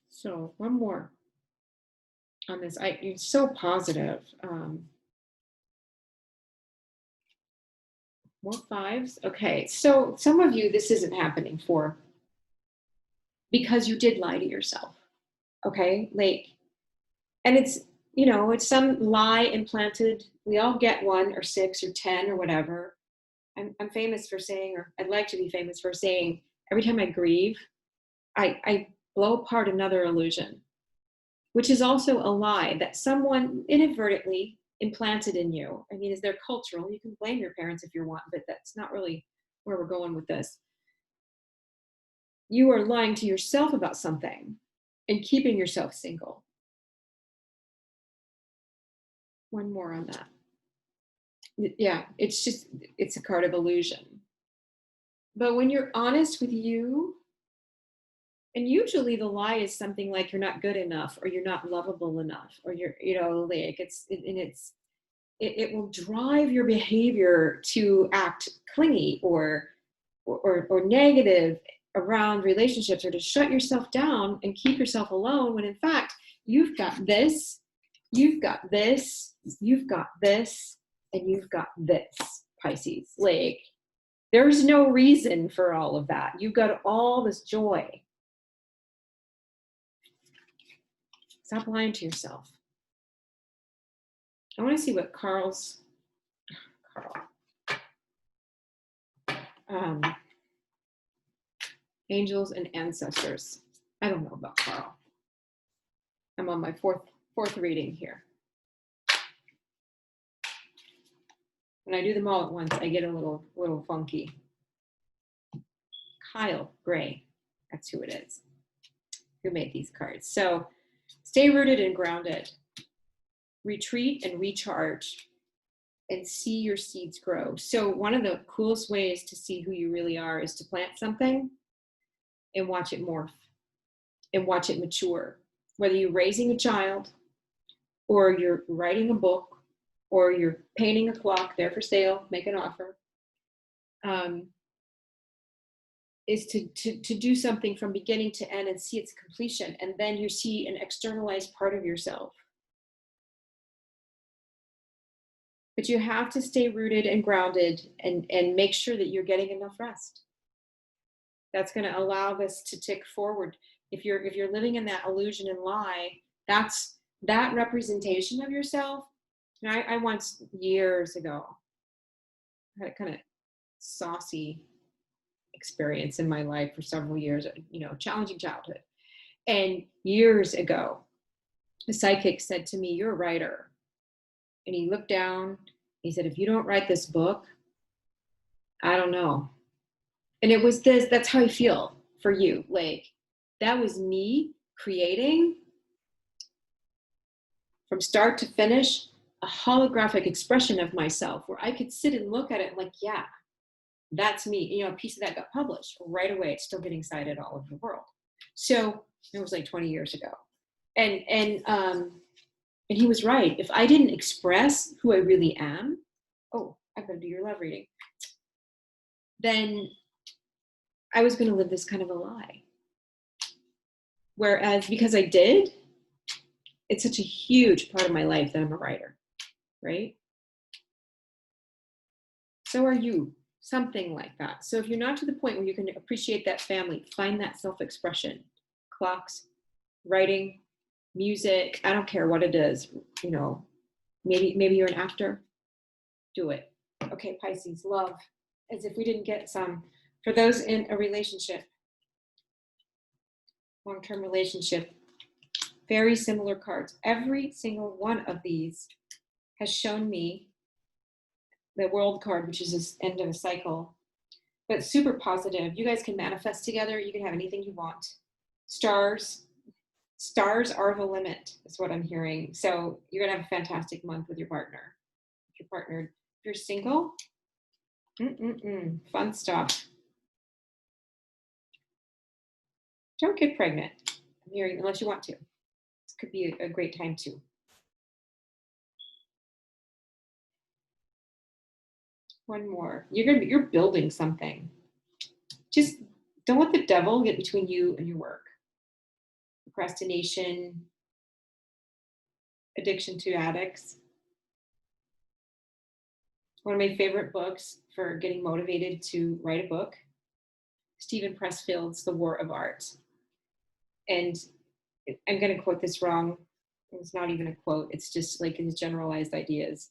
So one more on this. You're so positive. More fives. Okay, so some of you, this isn't happening for because you did lie to yourself. Okay, like, and it's, you know, it's some lie implanted. We all get 1 or 6 or 10 or whatever. I'm famous for saying, or I'd like to be famous for saying, every time I grieve, I blow apart another illusion, which is also a lie that someone inadvertently implanted in you. I mean, is there cultural? You can blame your parents if you want, but that's not really where we're going with this. You are lying to yourself about something and keeping yourself single. One more on that. Yeah, it's a card of illusion. But when you're honest with you, and usually the lie is something like you're not good enough, or you're not lovable enough, or you're, you know, like it will drive your behavior to act clingy or negative around relationships, or to shut yourself down and keep yourself alone, when in fact you've got this, you've got this, you've got this, and you've got this, Pisces. Like, there's no reason for all of that. You've got all this joy. Stop lying to yourself. I want to see what angels and ancestors. I don't know about Carl. I'm on my fourth reading here. When I do them all at once, I get a little funky. Kyle Gray, that's who it is, who made these cards. So stay rooted and grounded. Retreat and recharge and see your seeds grow. So one of the coolest ways to see who you really are is to plant something and watch it morph and watch it mature. Whether you're raising a child or you're writing a book or you're painting a clock, there for sale, make an offer, is to do something from beginning to end and see its completion. And then you see an externalized part of yourself. But you have to stay rooted and grounded and make sure that you're getting enough rest. That's going to allow this to tick forward. If you're living in that illusion and lie, that's that representation of yourself. And I once, years ago, had a kind of saucy experience in my life for several years, challenging childhood. And years ago, the psychic said to me, "You're a writer." And he looked down, he said, "If you don't write this book, I don't know." And it was this, that's how I feel for you. Like, that was me creating from start to finish a holographic expression of myself where I could sit and look at it like, yeah, that's me. A piece of that got published right away. It's still getting cited all over the world. So it was like 20 years ago. And he was right. If I didn't express who I really am, oh, I'm going to do your love reading, then I was going to live this kind of a lie. Whereas because I did, it's such a huge part of my life that I'm a writer, right? So are you, something like that. So if you're not to the point where you can appreciate that family, find that self-expression, clocks, writing, music, I don't care what it is, maybe you're an actor, do it. Okay, Pisces, love, as if we didn't get some. For those in a relationship, long-term relationship, very similar cards. Every single one of these has shown me the World card, which is the end of a cycle, but super positive. You guys can manifest together. You can have anything you want. Stars are the limit, is what I'm hearing. So you're gonna have a fantastic month with your partner. If you're partnered, if you're single, fun stuff. Don't get pregnant, I'm hearing, unless you want to. This could be a great time too. One more. You're building something. Just don't let the devil get between you and your work. Procrastination, addiction to addicts. One of my favorite books for getting motivated to write a book, Stephen Pressfield's The War of Art. And I'm going to quote this wrong. It's not even a quote. It's just like his generalized ideas.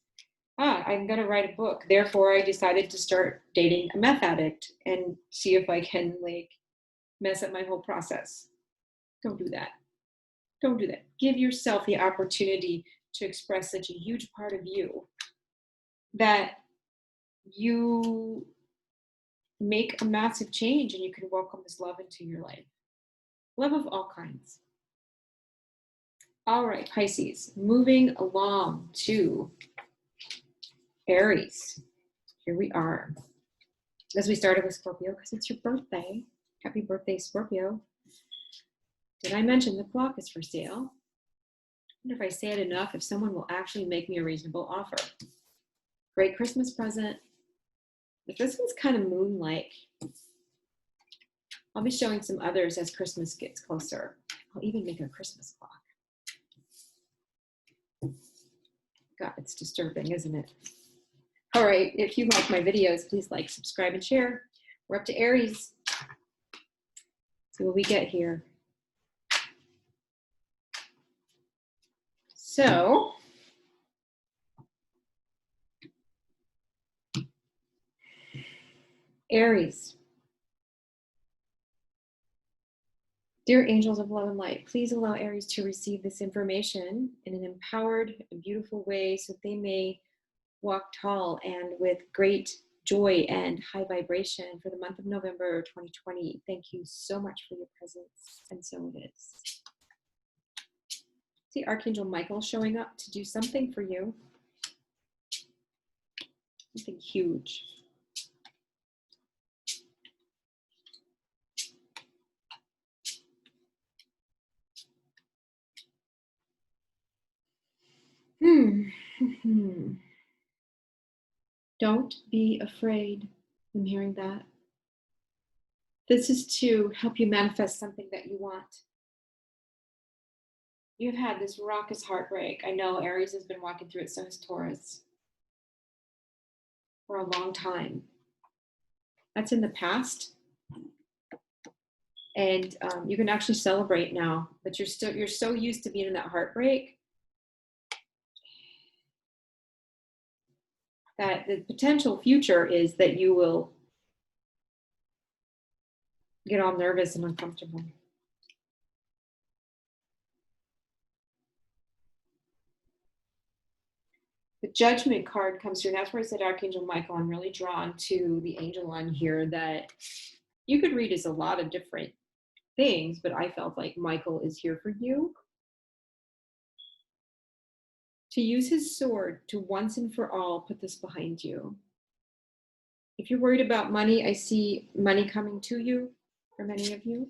I'm going to write a book. Therefore, I decided to start dating a meth addict and see if I can mess up my whole process. Don't do that. Don't do that. Give yourself the opportunity to express such a huge part of you that you make a massive change and you can welcome this love into your life. Love of all kinds. All right, Pisces, moving along to Aries. Here we are. As we started with Scorpio, because it's your birthday. Happy birthday, Scorpio. Did I mention the clock is for sale? I wonder if I say it enough, if someone will actually make me a reasonable offer. Great Christmas present. If this one's kind of moon-like, I'll be showing some others as Christmas gets closer. I'll even make a Christmas clock. God, it's disturbing, isn't it? All right, if you like my videos, please like, subscribe, and share. We're up to Aries. See what we get here. So, Aries. Dear angels of love and light, please allow Aries to receive this information in an empowered and beautiful way so they may walk tall and with great joy and high vibration for the month of November 2020. Thank you so much for your presence, and so it is. See Archangel Michael showing up to do something for you. Something huge. Don't be afraid. I'm hearing that. This is to help you manifest something that you want. You've had this raucous heartbreak. I know Aries has been walking through it, so has Taurus. For a long time. That's in the past. And you can actually celebrate now, but you're so used to being in that heartbreak that the potential future is that you will get all nervous and uncomfortable. The Judgment card comes through, and that's where I said Archangel Michael. I'm really drawn to the angel on here that you could read as a lot of different things, but I felt like Michael is here for you. To use his sword to once and for all put this behind you. If you're worried about money, I see money coming to you for many of you.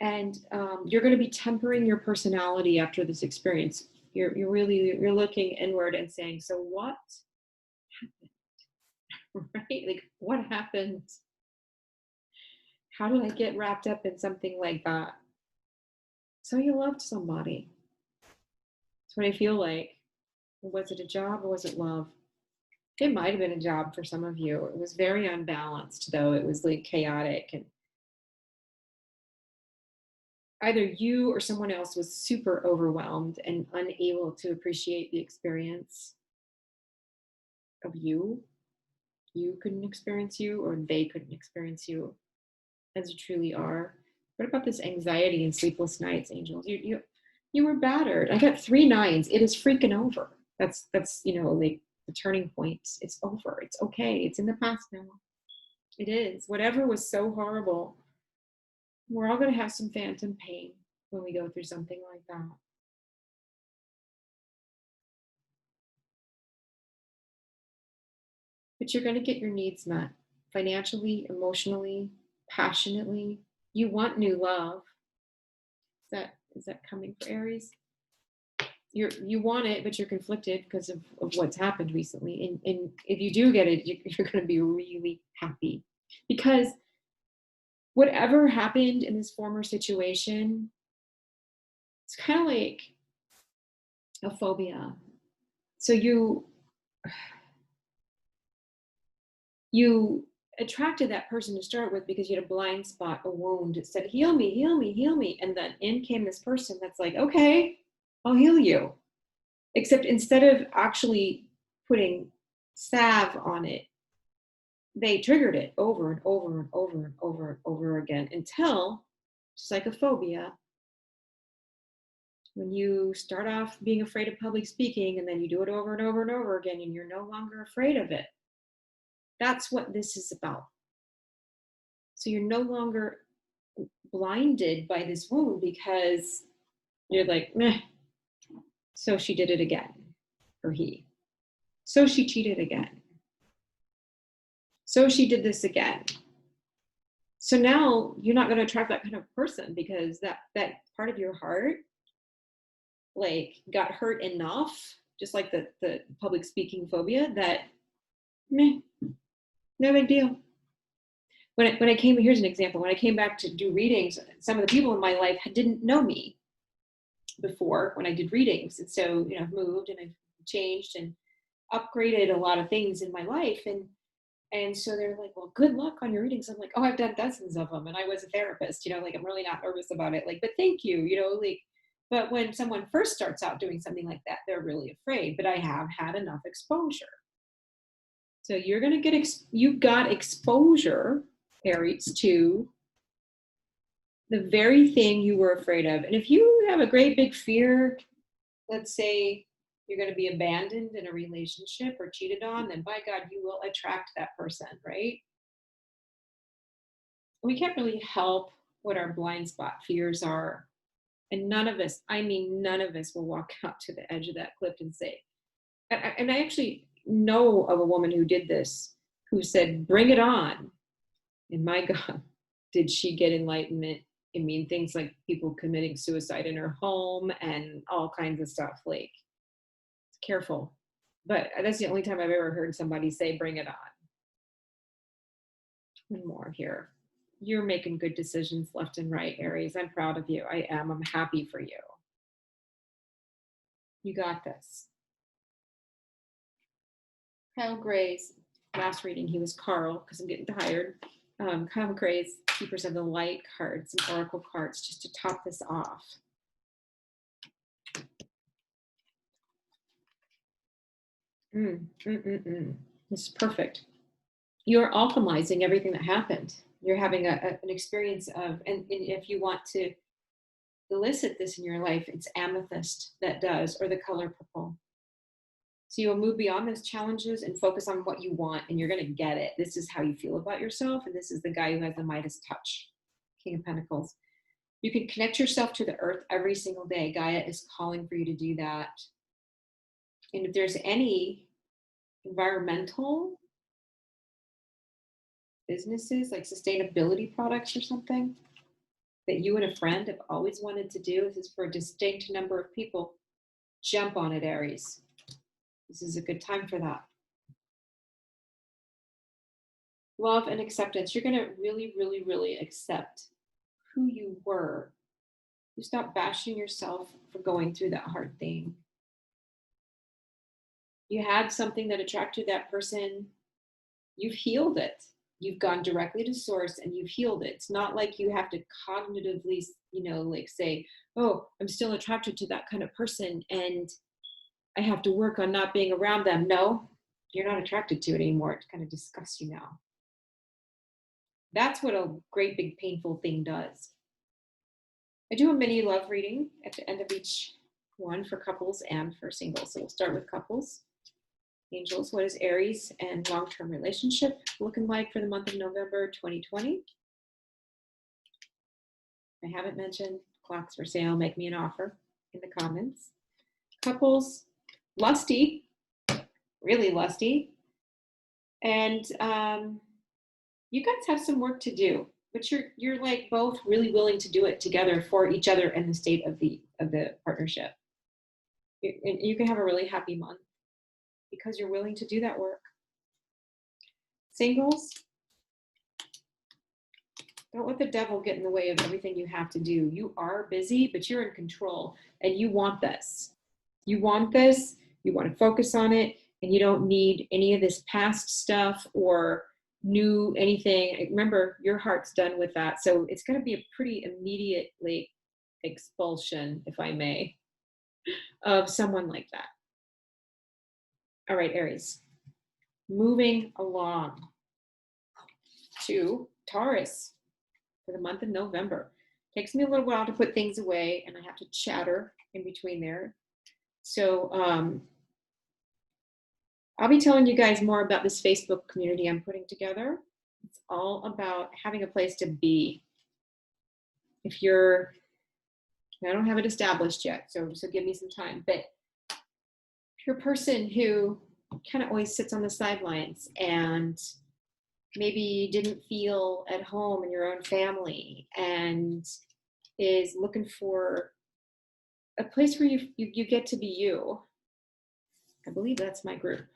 And you're going to be tempering your personality after this experience. You're looking inward and saying, so what happened? Right? Like, what happened? How did I get wrapped up in something like that? So you loved somebody. That's what I feel like. Was it a job or was it love? It might have been a job for some of you. It was very unbalanced, though. It was like chaotic, and either you or someone else was super overwhelmed and unable to appreciate the experience of you. You couldn't experience you, or they couldn't experience you as you truly are. What about this anxiety and sleepless nights, angels? You were battered. I got 3 9s. It is freaking over. That's like the turning point. It's over. It's okay. It's in the past now. It is. Whatever was so horrible, we're all going to have some phantom pain when we go through something like that. But you're going to get your needs met financially, emotionally, passionately. You want new love. Is that coming for Aries? You want it, but you're conflicted because of what's happened recently. And if you do get it, you're going to be really happy, because whatever happened in this former situation, it's kind of like a phobia. So you attracted that person to start with because you had a blind spot, a wound. It said, heal me, heal me, heal me. And then in came this person that's like, okay, I'll heal you. Except instead of actually putting salve on it, they triggered it over and over and over and over and over again until, just like a phobia, when you start off being afraid of public speaking and then you do it over and over and over again and you're no longer afraid of it. That's what this is about. So you're no longer blinded by this wound because you're like, meh. So she did it again, or he. So she cheated again. So she did this again. So now you're not going to attract that kind of person because that part of your heart like got hurt enough, just like the public speaking phobia, that meh, no big deal. When I came, here's an example. When I came back to do readings, some of the people in my life didn't know me before when I did readings. And so, I've moved and I've changed and upgraded a lot of things in my life. And so they're like, well, good luck on your readings. I'm like, oh, I've done dozens of them. And I was a therapist, like, I'm really not nervous about it. Like, but thank you, but when someone first starts out doing something like that, they're really afraid. But I have had enough exposure. So you're going to you got exposure, Aries, to the very thing you were afraid of. And if you have a great big fear, let's say you're going to be abandoned in a relationship or cheated on, then by God, you will attract that person, right? We can't really help what our blind spot fears are. And none of us, I mean, none of us will walk out to the edge of that cliff and say, and I actually know of a woman who did this, who said, bring it on. And my God, did she get enlightenment? I mean, things like people committing suicide in her home and all kinds of stuff. Like, careful. But that's the only time I've ever heard somebody say, bring it on. One more here. You're making good decisions left and right, Aries. I'm proud of you. I am. I'm happy for you. You got this. Kyle Gray's last reading, he was Carl, because I'm getting tired. Kyle Gray's Keepers of the Light cards and oracle cards, just to top this off. This is perfect. You're alchemizing everything that happened. You're having an experience of, and if you want to elicit this in your life, it's amethyst that does, or the color purple. So you'll move beyond those challenges and focus on what you want, and you're going to get it. This is how you feel about yourself, and this is the guy who has the Midas touch, King of Pentacles. You can connect yourself to the earth every single day. Gaia is calling for you to do that. And if there's any environmental businesses, like sustainability products or something, that you and a friend have always wanted to do, this is for a distinct number of people, jump on it, Aries. This is a good time for that. Love and acceptance. You're going to really, really, really accept who you were. You stop bashing yourself for going through that hard thing. You had something that attracted that person. You've healed it. You've gone directly to source and you've healed it. It's not like you have to cognitively, like say, oh, I'm still attracted to that kind of person and I have to work on not being around them. No, you're not attracted to it anymore. It kind of disgusts you now. That's what a great big painful thing does. I do a mini love reading at the end of each one for couples and for singles. So we'll start with couples. Angels, what is Aries and long-term relationship looking like for the month of November 2020? I haven't mentioned clocks for sale. Make me an offer in the comments. Couples, lusty, really lusty. And you guys have some work to do, but you're like both really willing to do it together for each other and the state of the partnership. You can have a really happy month because you're willing to do that work. Singles, don't let the devil get in the way of everything you have to do. You are busy, but you're in control and you want this. You want this, you want to focus on it, and you don't need any of this past stuff or new anything. Remember, your heart's done with that. So it's going to be a pretty immediate expulsion, if I may, of someone like that. All right, Aries. Moving along to Taurus for the month of November. Takes me a little while to put things away, and I have to chatter in between there. So I'll be telling you guys more about this Facebook community I'm putting together. It's all about having a place to be. I don't have it established yet, so give me some time. But if you're a person who kind of always sits on the sidelines and maybe didn't feel at home in your own family and is looking for a place where you get to be you, I believe that's my group.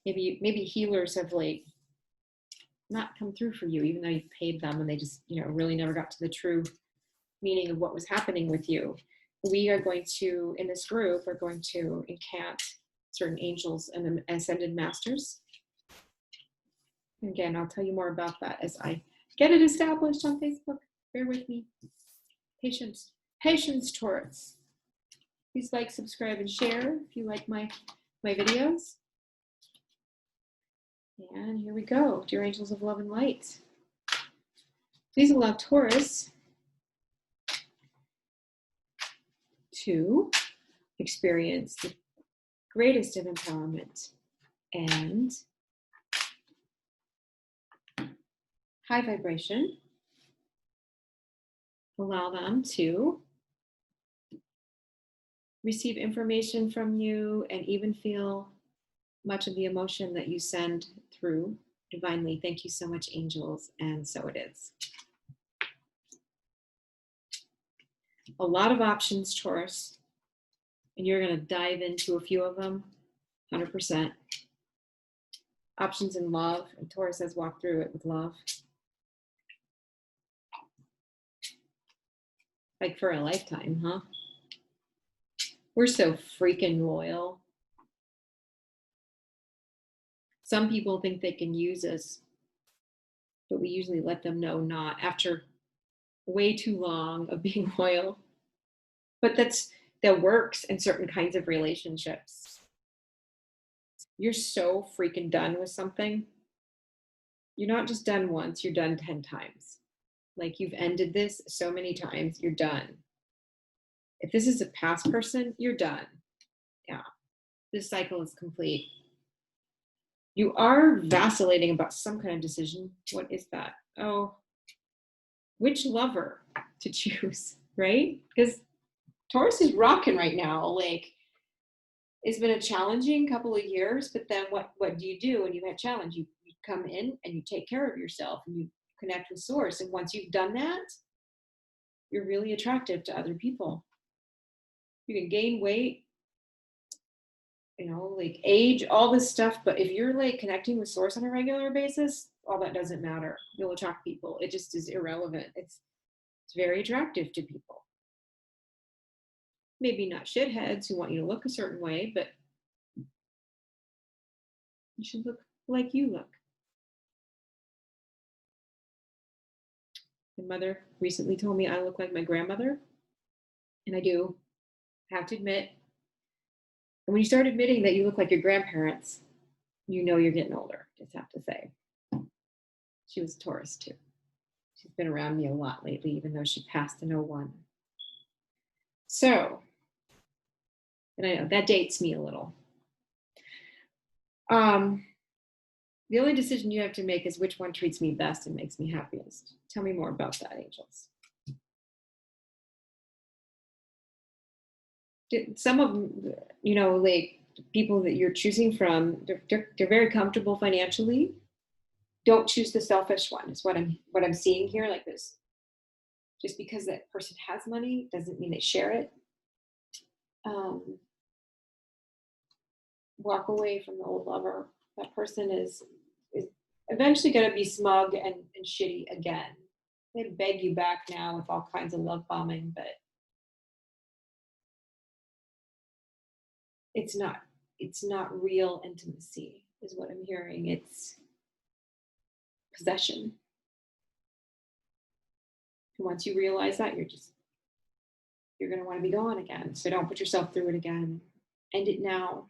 Maybe healers have not come through for you, even though you've paid them and they just really never got to the true meaning of what was happening with you. We are going to, in this group, are going to encant certain angels and ascended masters. Again, I'll tell you more about that as I get it established on Facebook. Bear with me. Patience, Taurus. Please like, subscribe, and share if you like my videos. And here we go, dear angels of love and light. Please allow Taurus to experience the greatest of empowerment and high vibration. Allow them to receive information from you and even feel much of the emotion that you send through divinely. Thank you so much, angels. And so it is. A lot of options, Taurus, and you're going to dive into a few of them, 100%. Options in love, and Taurus has walked through it with love. Like for a lifetime, huh? We're so freaking loyal. Some people think they can use us, but we usually let them know not after way too long of being loyal. But that works in certain kinds of relationships. You're so freaking done with something. You're not just done once, you're done 10 times. Like you've ended this so many times, you're done. If this is a past person, you're done. Yeah, this cycle is complete. You are vacillating about some kind of decision. What is that? Oh, which lover to choose, right? Because Taurus is rocking right now. Like, it's been a challenging couple of years, but then what do you do when you have challenge? You come in and you take care of yourself and you connect with source. And once you've done that, you're really attractive to other people. You can gain weight, like age, all this stuff. But if you're like connecting with source on a regular basis, all that doesn't matter. You'll attract people. It just is irrelevant. It's very attractive to people. Maybe not shitheads who want you to look a certain way, but you should look like you look. My mother recently told me I look like my grandmother, and I do. I have to admit. And when you start admitting that you look like your grandparents, you know you're getting older, just have to say. She was a Taurus too. She's been around me a lot lately, even though she passed in 01. So, and I know that dates me a little. The only decision you have to make is which one treats me best and makes me happiest. Tell me more about that, angels. Some of them, like people that you're choosing from, they're very comfortable financially. Don't choose the selfish one is what I'm seeing here. Like this, just because that person has money doesn't mean they share it. Walk away from the old lover. That person is eventually going to be smug and shitty again. They beg you back now with all kinds of love bombing, but it's not real intimacy is what I'm hearing. It's possession. And once you realize that, you're going to want to be gone again. So don't put yourself through it again. End it now.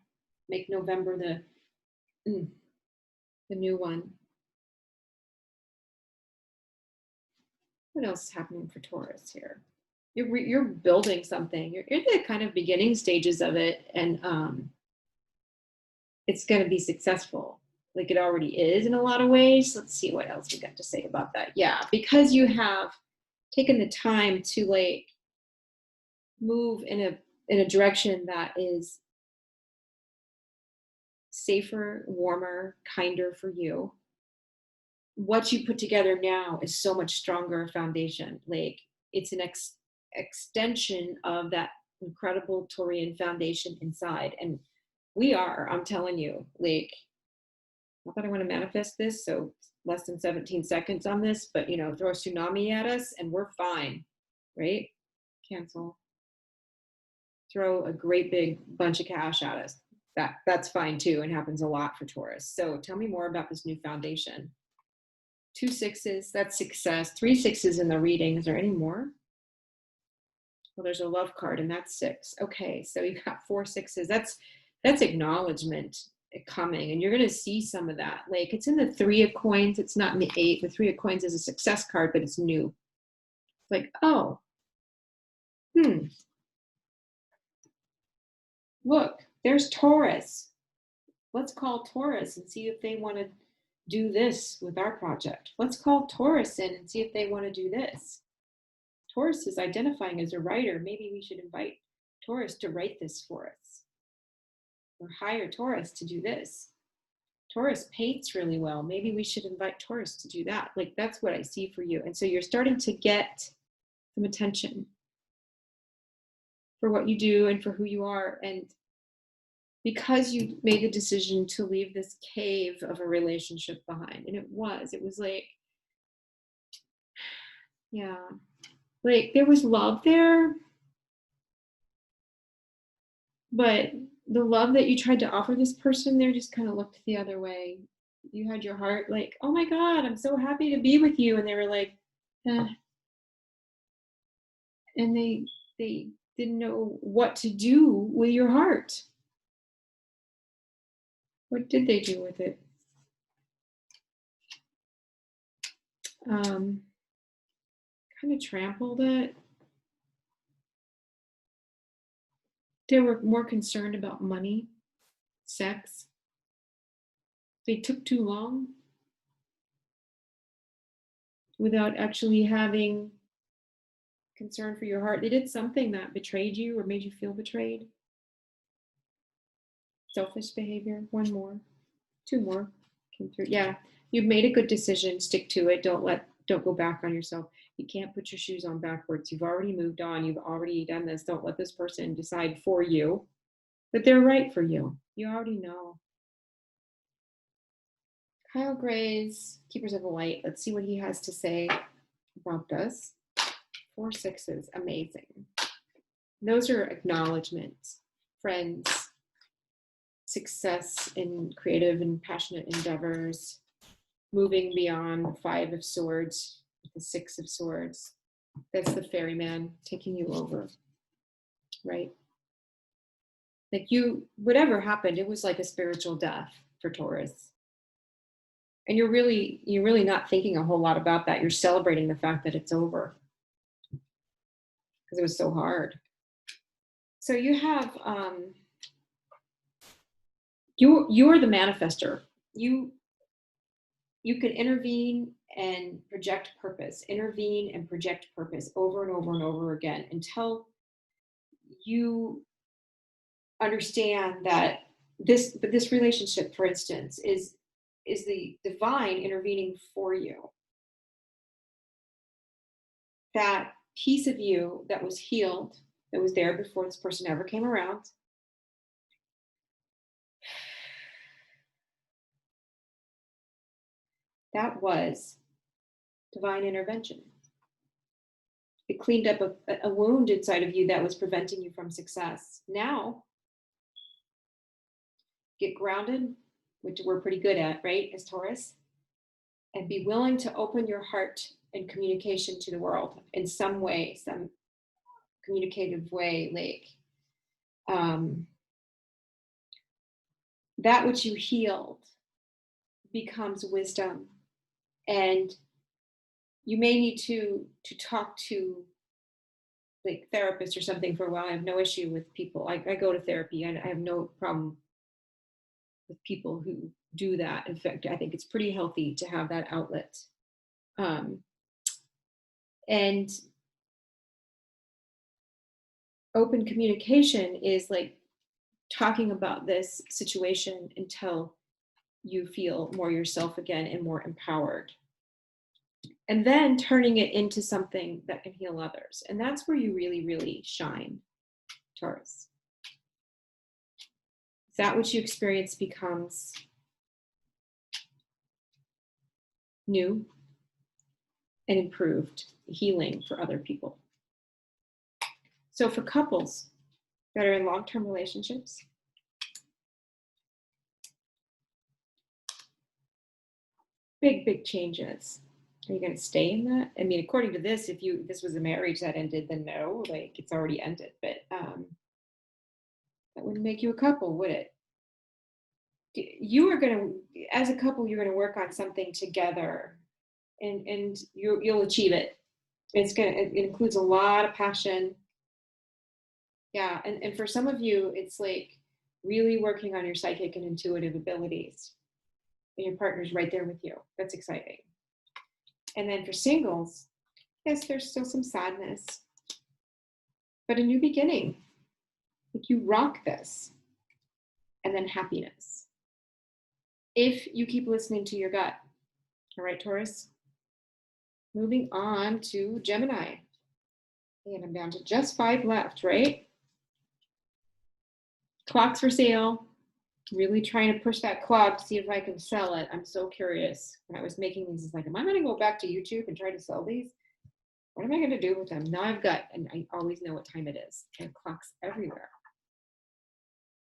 Make November the new one. What else is happening for Taurus here? You're building something. You're in the kind of beginning stages of it, and it's going to be successful. Like it already is in a lot of ways. Let's see what else we got to say about that. Yeah, because you have taken the time to like move in a direction that is safer, warmer, kinder for you. What you put together now is so much stronger foundation. Like it's an extension of that incredible Taurian foundation inside. And I'm telling you, like, not that I want to manifest this, so less than 17 seconds on this, but throw a tsunami at us and we're fine, right? Cancel. Throw a great big bunch of cash at us. That's fine too, and happens a lot for Taurus. So tell me more about this new foundation. 2 6s, that's success. 3 6s in the reading. Is there any more? Well, there's a love card, and that's 6. Okay, so you got 4 6s. That's acknowledgement coming, and you're going to see some of that. Like it's in the 3 of coins. It's not in the 8. The 3 of coins is a success card, but it's new. Like, oh, look, there's Taurus. Let's call Taurus and see if they want to do this with our project. Let's call Taurus in and see if they want to do this. Taurus is identifying as a writer. Maybe we should invite Taurus to write this for us. Or hire Taurus to do this. Taurus paints really well. Maybe we should invite Taurus to do that. Like, that's what I see for you. And so you're starting to get some attention for what you do and for who you are. And because you made the decision to leave this cave of a relationship behind, and it was like, yeah, like there was love there, but the love that you tried to offer this person, they just kind of looked the other way. You had your heart like, oh my God, I'm so happy to be with you. And they were like, eh. And they didn't know what to do with your heart. What did they do with it? Kind of trampled it. They were more concerned about money, sex. They took too long without actually having concern for your heart. They did something that betrayed you or made you feel betrayed. Selfish behavior. One more. Two more came through. Yeah, you've made a good decision. Stick to it. Don't go back on yourself. You can't put your shoes on backwards. You've already moved on. You've already done this. Don't let this person decide for you that they're right for you. You already know. Kyle Gray's Keepers of the Light. Let's see what he has to say about this. 4 6s. Amazing. Those are acknowledgments, friends, success in creative and passionate endeavors, moving beyond 5 of Swords, the 6 of Swords. That's the ferryman taking you over, right? Like whatever happened, it was like a spiritual death for Taurus. And you're really not thinking a whole lot about that. You're celebrating the fact that it's over because it was so hard. So you have, you're the manifester. You can intervene and project purpose, over and over and over again until you understand that this relationship, for instance, is the divine intervening for you. That piece of you that was healed, that was there before this person ever came around, that was divine intervention. It cleaned up a wound inside of you that was preventing you from success. Now, get grounded, which we're pretty good at, right, as Taurus, and be willing to open your heart and communication to the world in some way, some communicative way, like that which you healed becomes wisdom. And you may need to talk to like therapists or something for a while. I have no issue with people. I go to therapy and I have no problem with people who do that. In fact, I think it's pretty healthy to have that outlet. And open communication is like talking about this situation until you feel more yourself again and more empowered. And then turning it into something that can heal others. And that's where you really, really shine, Taurus. That which you experience becomes new and improved, healing for other people. So for couples that are in long-term relationships, big changes. Are you going to stay in that? I mean, according to this, if this was a marriage that ended, then no, like it's already ended. But that wouldn't make you a couple, would it? You are going to, as a couple, you're going to work on something together, and you'll achieve it. It includes a lot of passion. Yeah, and for some of you, it's like really working on your psychic and intuitive abilities. And your partner's right there with you. That's exciting. And then for singles, yes, there's still some sadness, but a new beginning. Like you rock this. And then happiness. If you keep listening to your gut. All right, Taurus. Moving on to Gemini. And I'm down to just 5 left, right? Clock's for sale. Really trying to push that clock to see if I can sell it. I'm so curious. When I was making these, it's like, am I going to go back to YouTube and try to sell these? What am I going to do with them? Now I've got, and I always know what time it is. And clocks everywhere.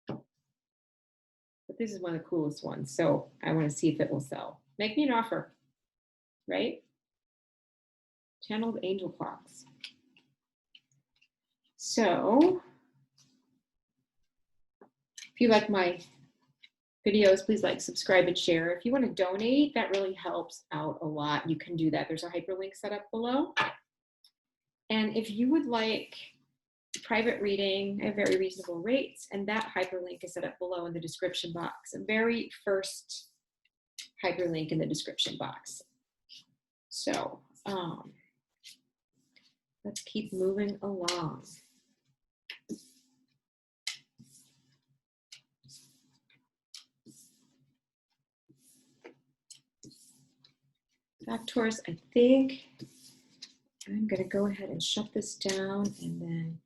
But this is one of the coolest ones. So I want to see if it will sell. Make me an offer, right? Channeled angel clocks. So if you like my videos, please like, subscribe, and share. If you want to donate, that really helps out a lot. You can do that. There's a hyperlink set up below. And if you would like private reading at very reasonable rates, and that hyperlink is set up below in the description box. The very first hyperlink in the description box. So let's keep moving along. Back Taurus, I think I'm going to go ahead and shut this down and then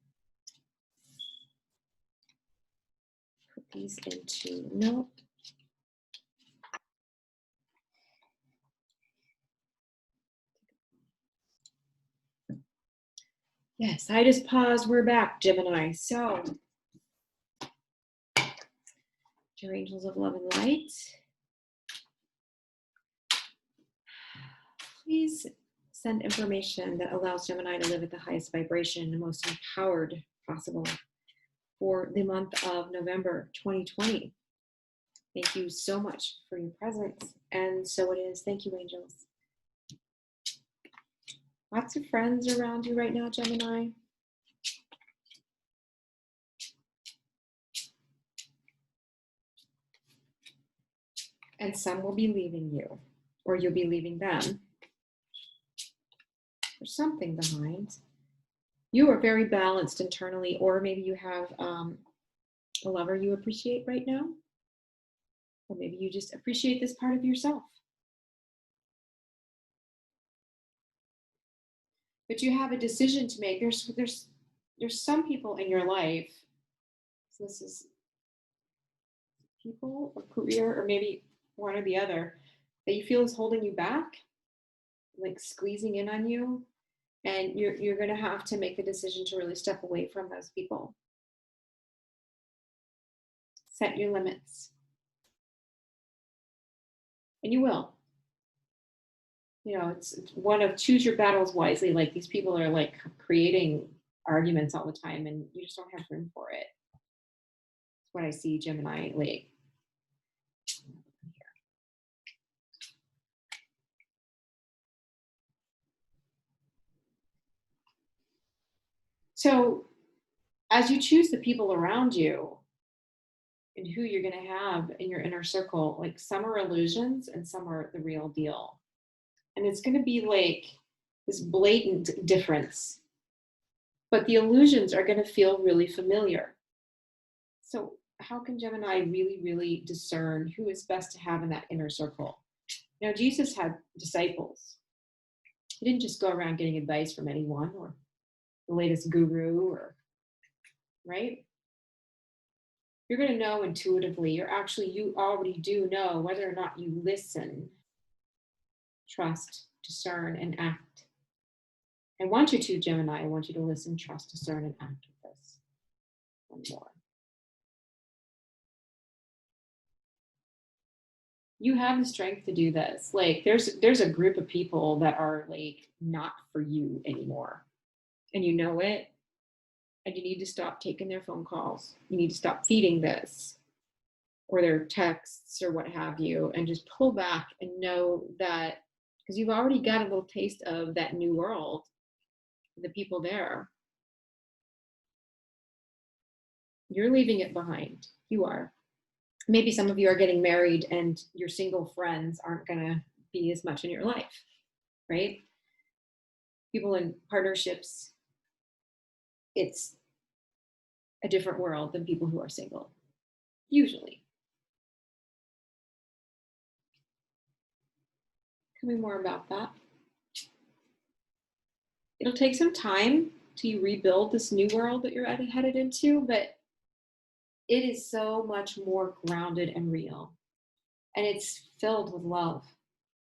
put these into, no. Yes, I just paused. We're back, Gemini. So, your angels of love and light, please send information that allows Gemini to live at the highest vibration and most empowered possible for the month of November 2020. Thank you so much for your presence. And so it is. Thank you, angels. Lots of friends around you right now, Gemini. And some will be leaving you, or you'll be leaving them. There's something behind. You are very balanced internally, or maybe you have a lover you appreciate right now. Or maybe you just appreciate this part of yourself. But you have a decision to make. There's some people in your life. So this is people or career, or maybe one or the other, that you feel is holding you back, like squeezing in on you. And you're going to have to make the decision to really step away from those people. Set your limits. And you will. You know, it's one of choose your battles wisely. Like these people are like creating arguments all the time and you just don't have room for it. That's what I see, Gemini, like. So as you choose the people around you and who you're going to have in your inner circle, like some are illusions and some are the real deal. And it's going to be like this blatant difference. But the illusions are going to feel really familiar. So how can Gemini really, really discern who is best to have in that inner circle? Now, Jesus had disciples. He didn't just go around getting advice from anyone or the latest guru, or right? You're going to know intuitively. You already do know whether or not you listen, trust, discern, and act. I want you to, Gemini. I want you to listen, trust, discern, and act with this. One more. You have the strength to do this. Like there's a group of people that are like not for you anymore. And you know it. And you need to stop taking their phone calls. You need to stop feeding this or their texts or what have you, and just pull back and know that, because you've already got a little taste of that new world, the people there. You're leaving it behind. You are. Maybe some of you are getting married and your single friends aren't going to be as much in your life, right? People in partnerships, it's a different world than people who are single, usually. Tell me more about that. It'll take some time to rebuild this new world that you're headed into, but it is so much more grounded and real. And it's filled with love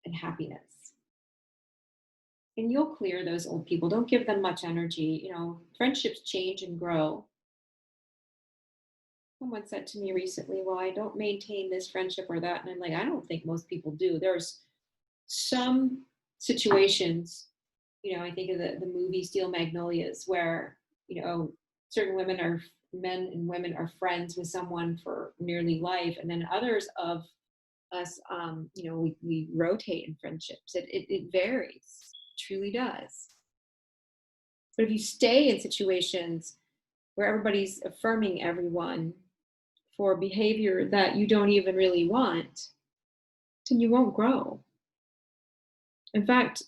and happiness. And you'll clear those old people. Don't give them much energy. You know, friendships change and grow. Someone said to me recently, well, I don't maintain this friendship or that. And I'm like, I don't think most people do. There's some situations, you know, I think of the movie Steel Magnolias, where, you know, certain men and women are friends with someone for nearly life. And then others of us, you know, we rotate in friendships. It varies, truly does. But if you stay in situations where everybody's affirming everyone for behavior that you don't even really want, then you won't grow. In fact,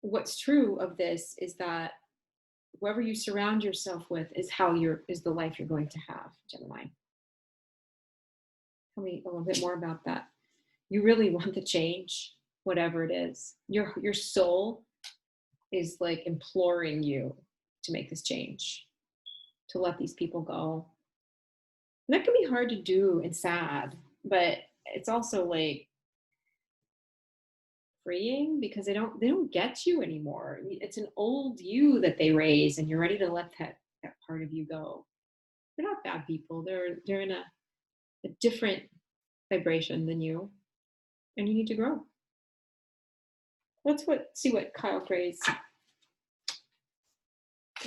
what's true of this is that whoever you surround yourself with is the life you're going to have, Gemini. Tell me a little bit more about that. You really want the change, whatever it is. Your soul is like imploring you to make this change, to let these people go. And that can be hard to do and sad, but it's also like freeing, because they don't get you anymore. It's an old you that they raise, and you're ready to let that part of you go. They're not bad people. They're in a different vibration than you, and you need to grow. Let's see what Kyle Gray's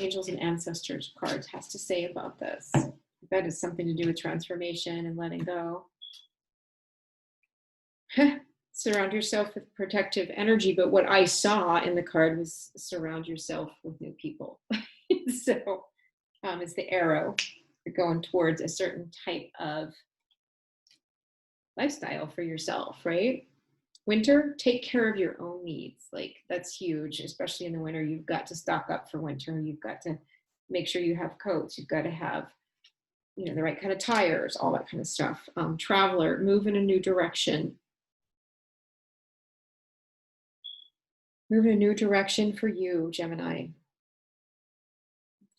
Angels and Ancestors card has to say about this. That is something to do with transformation and letting go. Surround yourself with protective energy, but what I saw in the card was surround yourself with new people. So it's the arrow. You're going towards a certain type of lifestyle for yourself, right? Winter, take care of your own needs. Like, that's huge, especially in the winter. You've got to stock up for winter. You've got to make sure you have coats. You've got to have, you know, the right kind of tires, all that kind of stuff. Traveler, move in a new direction. Move in a new direction for you, Gemini.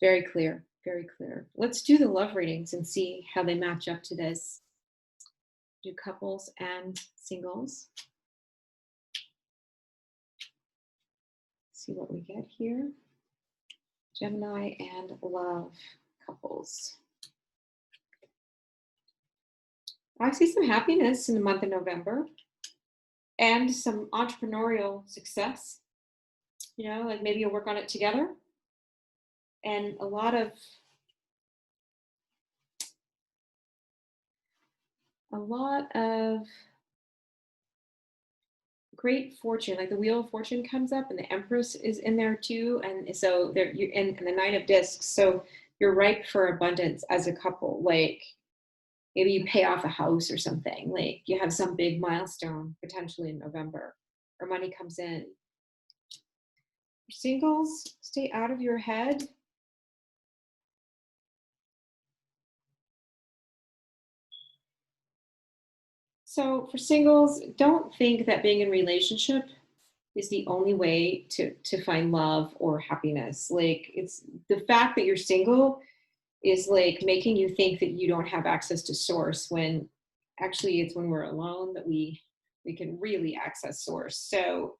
Very clear, very clear. Let's do the love readings and see how they match up to this. Do couples and singles. See what we get here. Gemini and love couples. I see some happiness in the month of November and some entrepreneurial success. You know, like maybe you'll work on it together, and a lot of great fortune. Like the Wheel of Fortune comes up, and the Empress is in there too, and so there you and the Nine of Discs. So you're ripe for abundance as a couple. Like maybe you pay off a house or something. Like you have some big milestone potentially in November, or money comes in. Singles, stay out of your head. So for singles, don't think that being in a relationship is the only way to find love or happiness. Like, it's the fact that you're single is like making you think that you don't have access to source, when actually it's when we're alone that we can really access source. So,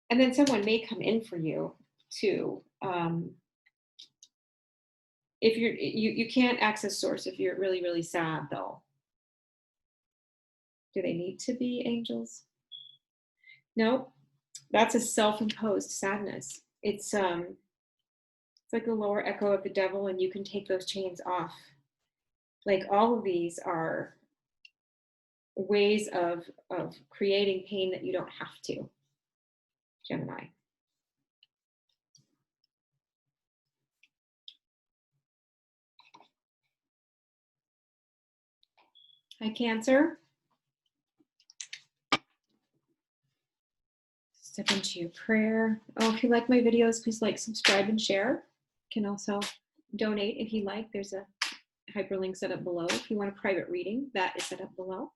and then someone may come in for you too. If you can't access source if you're really, really sad though. Do they need to be angels? No, that's a self-imposed sadness. It's like the lower echo of the devil, and you can take those chains off. Like, all of these are ways of creating pain that you don't have to, Gemini. Hi, Cancer. Step into your prayer. Oh, if you like my videos, please like, subscribe, and share. You can also donate if you like. There's a hyperlink set up below. If you want a private reading, that is set up below.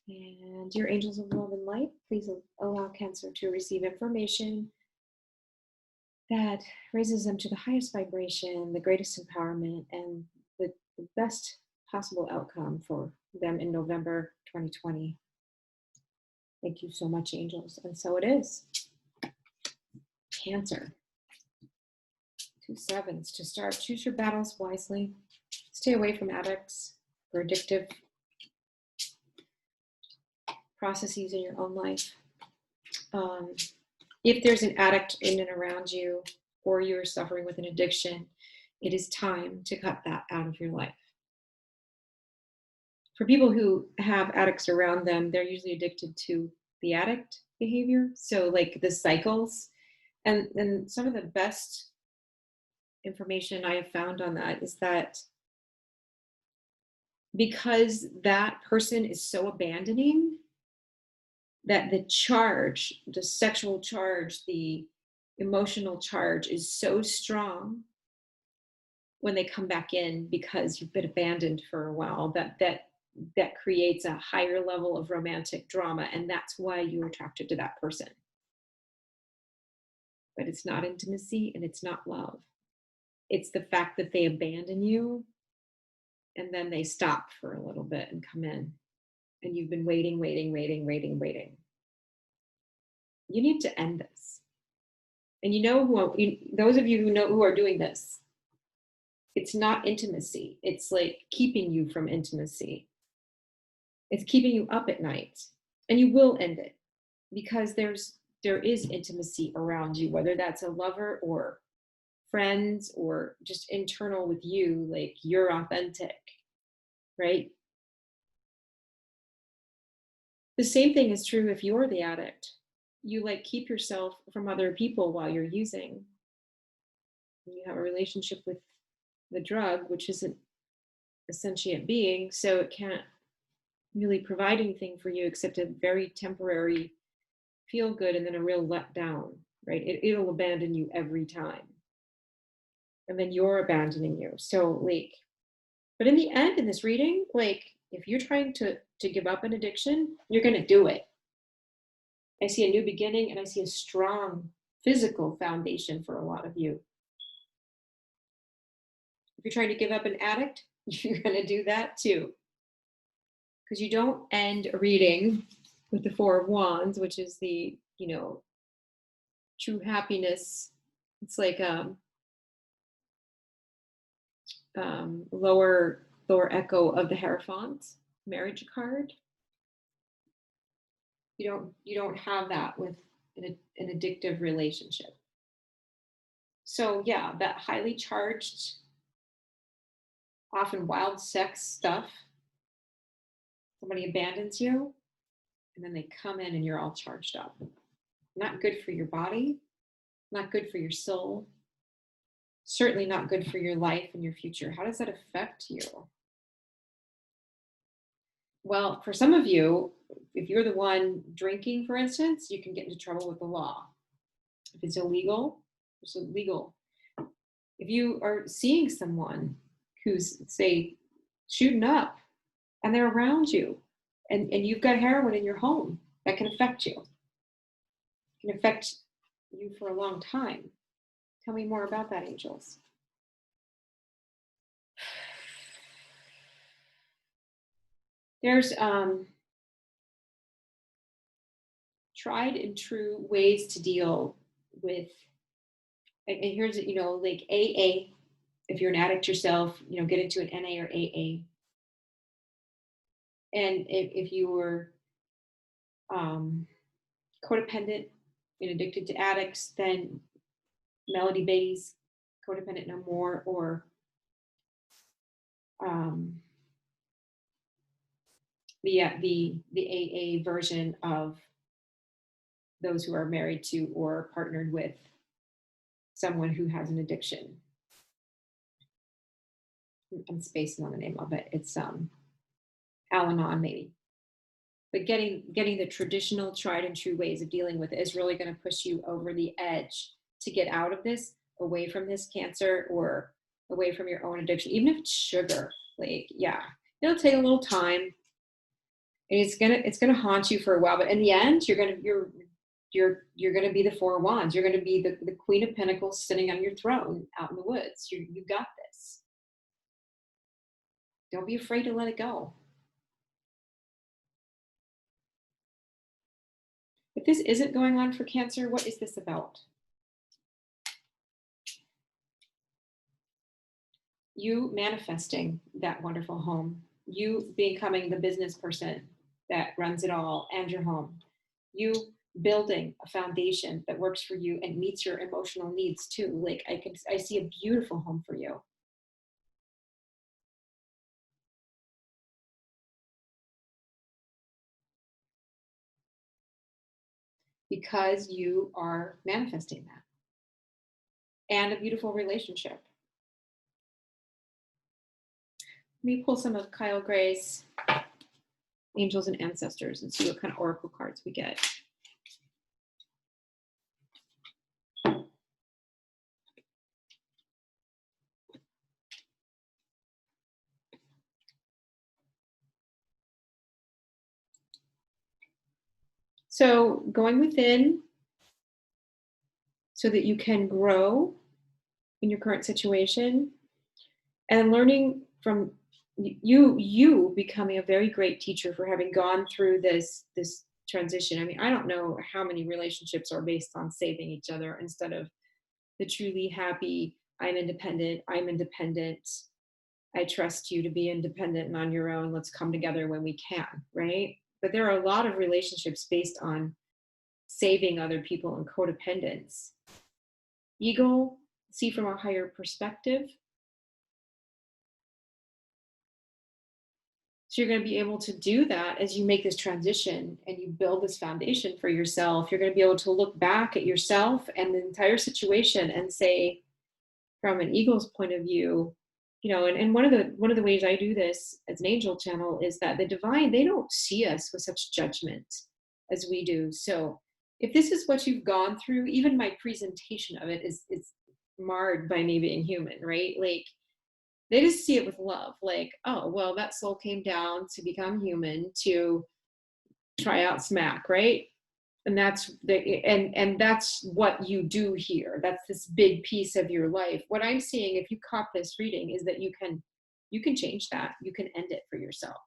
And your angels of love and light, please allow Cancer to receive information that raises them to the highest vibration, the greatest empowerment, and the best possible outcome for them in November 2020. Thank you so much, angels. And so it is. Cancer. 2 sevens to start. Choose your battles wisely. Stay away from addicts or addictive processes in your own life. If there's an addict in and around you, or you're suffering with an addiction, it is time to cut that out of your life. For people who have addicts around them, they're usually addicted to the addict behavior. So like the cycles, and some of the best information I have found on that is that because that person is so abandoning, that the charge, the sexual charge, the emotional charge is so strong when they come back in because you've been abandoned for a while, that creates a higher level of romantic drama, and that's why you're attracted to that person. But it's not intimacy and it's not love. It's the fact that they abandon you and then they stop for a little bit and come in, and you've been waiting. You need to end this. And you know those of you who know who are doing this, it's not intimacy. It's like keeping you from intimacy. It's keeping you up at night, and you will end it because there is intimacy around you, whether that's a lover or friends or just internal with you, like you're authentic, right? The same thing is true if you're the addict. You like keep yourself from other people while you're using. You have a relationship with the drug, which isn't a sentient being, so it can't really provide anything for you except a very temporary feel good and then a real letdown, right? It'll abandon you every time. And then you're abandoning you. So like, but in the end, in this reading, like if you're trying to give up an addiction, you're going to do it. I see a new beginning, and I see a strong physical foundation for a lot of you. If you're trying to give up an addict, you're going to do that too. Because you don't end a reading with the Four of Wands, which is the, true happiness. It's like lower echo of the Hierophant marriage card. You don't have that with an addictive relationship. So yeah, that highly charged, often wild sex stuff. Somebody abandons you, and then they come in and you're all charged up. Not good for your body, not good for your soul, certainly not good for your life and your future. How does that affect you? Well, for some of you, if you're the one drinking, for instance, you can get into trouble with the law. If it's illegal, it's illegal. If you are seeing someone who's, say, shooting up and they're around you and you've got heroin in your home, that can affect you. It can affect you for a long time. Tell me more about that, angels. There's tried and true ways to deal with, and here's, like AA. If you're an addict yourself, get into an NA or AA. And if you were codependent and addicted to addicts, then Melody Beatty's Codependent No More, or the AA version of those who are married to or partnered with someone who has an addiction. I'm spacing on the name of it. It's Al-Anon maybe. But getting the traditional tried and true ways of dealing with it is really going to push you over the edge to get out of this, away from this Cancer, or away from your own addiction. Even if it's sugar, like, yeah, it'll take a little time, and it's gonna haunt you for a while. But in the end, you're gonna be the Four of Wands. You're gonna be the Queen of Pentacles sitting on your throne out in the woods. You got this. Don't be afraid to let it go. If this isn't going on for Cancer, what is this about? You manifesting that wonderful home. You becoming the business person that runs it all and your home. You building a foundation that works for you and meets your emotional needs too. Like I see a beautiful home for you. Because you are manifesting that. And a beautiful relationship. Let me pull some of Kyle Gray's Angels and Ancestors and see what kind of oracle cards we get. So going within so that you can grow in your current situation, and learning from you becoming a very great teacher for having gone through this transition. I mean, I don't know how many relationships are based on saving each other instead of the truly happy, I'm independent, I trust you to be independent and on your own, let's come together when we can, right? But there are a lot of relationships based on saving other people and codependence. Ego, see from a higher perspective. So you're going to be able to do that as you make this transition and you build this foundation for yourself. You're going to be able to look back at yourself and the entire situation and say, from an ego's point of view, you know, and one of the ways I do this as an angel channel is that the divine, they don't see us with such judgment as we do. So if this is what you've gone through, even my presentation of it is marred by me being human, right? Like, they just see it with love, like, oh, well, that soul came down to become human to try out smack, right? And that's that's what you do here. That's this big piece of your life. What I'm seeing, if you caught this reading, is that you can change that. You can end it for yourself.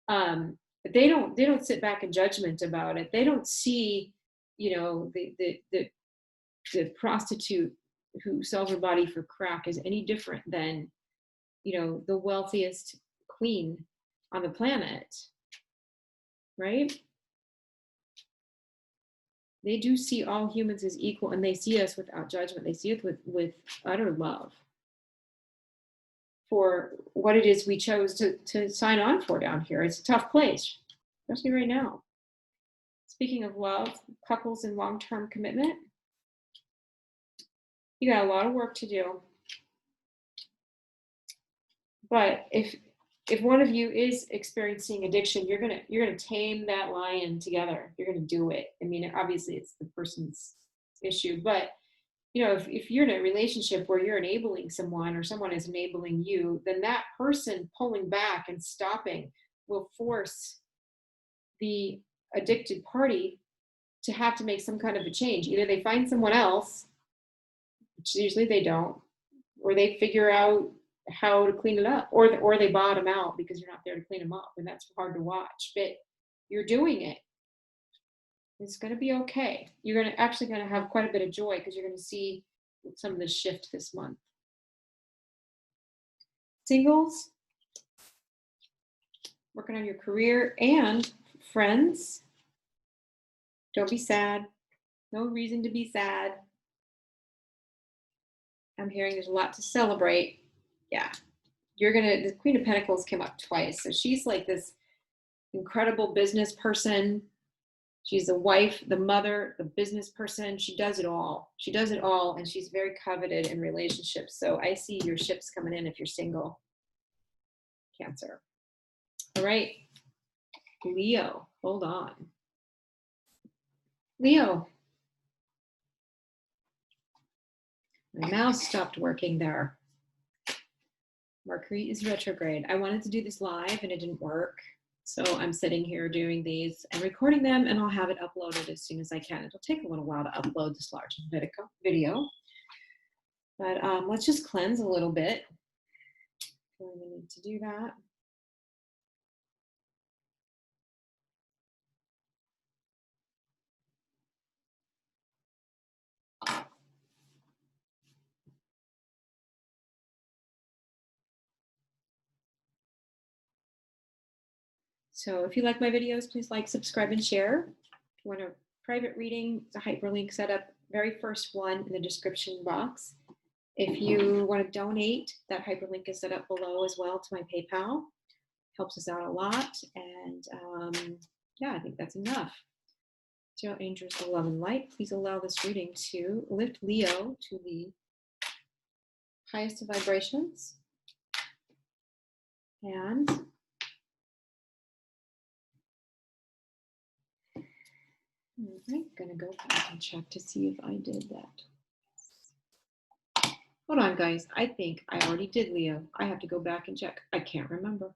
But they don't sit back in judgment about it. They don't see, you know, the prostitute who sells her body for crack is any different than, you know, the wealthiest queen on the planet, right? They do see all humans as equal, and they see us without judgment. They see it with utter love for what it is we chose to sign on for down here. It's a tough place, especially right now. Speaking of love, couples in long-term commitment, you got a lot of work to do. But if one of you is experiencing addiction, you're gonna tame that lion together. You're gonna do it. I mean, obviously it's the person's issue, but you know, if you're in a relationship where you're enabling someone or someone is enabling you, then that person pulling back and stopping will force the addicted party to have to make some kind of a change. Either they find someone else, which usually they don't, or they figure out how to clean it up, or they bottom out because you're not there to clean them up, and that's hard to watch. But you're doing it. It's going to be okay. You're actually going to have quite a bit of joy because you're going to see some of this shift this month. Singles, working on your career and friends. Don't be sad. No reason to be sad. I'm hearing there's a lot to celebrate. Yeah, the Queen of Pentacles came up twice. So she's like this incredible business person. She's the wife, the mother, the business person. She does it all. She does it all, and she's very coveted in relationships. So I see your ships coming in if you're single, Cancer. All right. Leo, hold on. Leo. My mouse stopped working there. Mercury is retrograde. I wanted to do this live and it didn't work. So I'm sitting here doing these and recording them, and I'll have it uploaded as soon as I can. It'll take a little while to upload this large video. But let's just cleanse a little bit. We're going to need to do that. So if you like my videos, please like, subscribe, and share. If you want a private reading, the hyperlink set up, very first one in the description box. If you want to donate, that hyperlink is set up below as well to my PayPal. Helps us out a lot. And yeah, I think that's enough. Dear angels of love and light, please allow this reading to lift Leo to the highest of vibrations. And I'm going to go back and check to see if I did that. Hold on, guys. I think I already did Leo. I have to go back and check. I can't remember.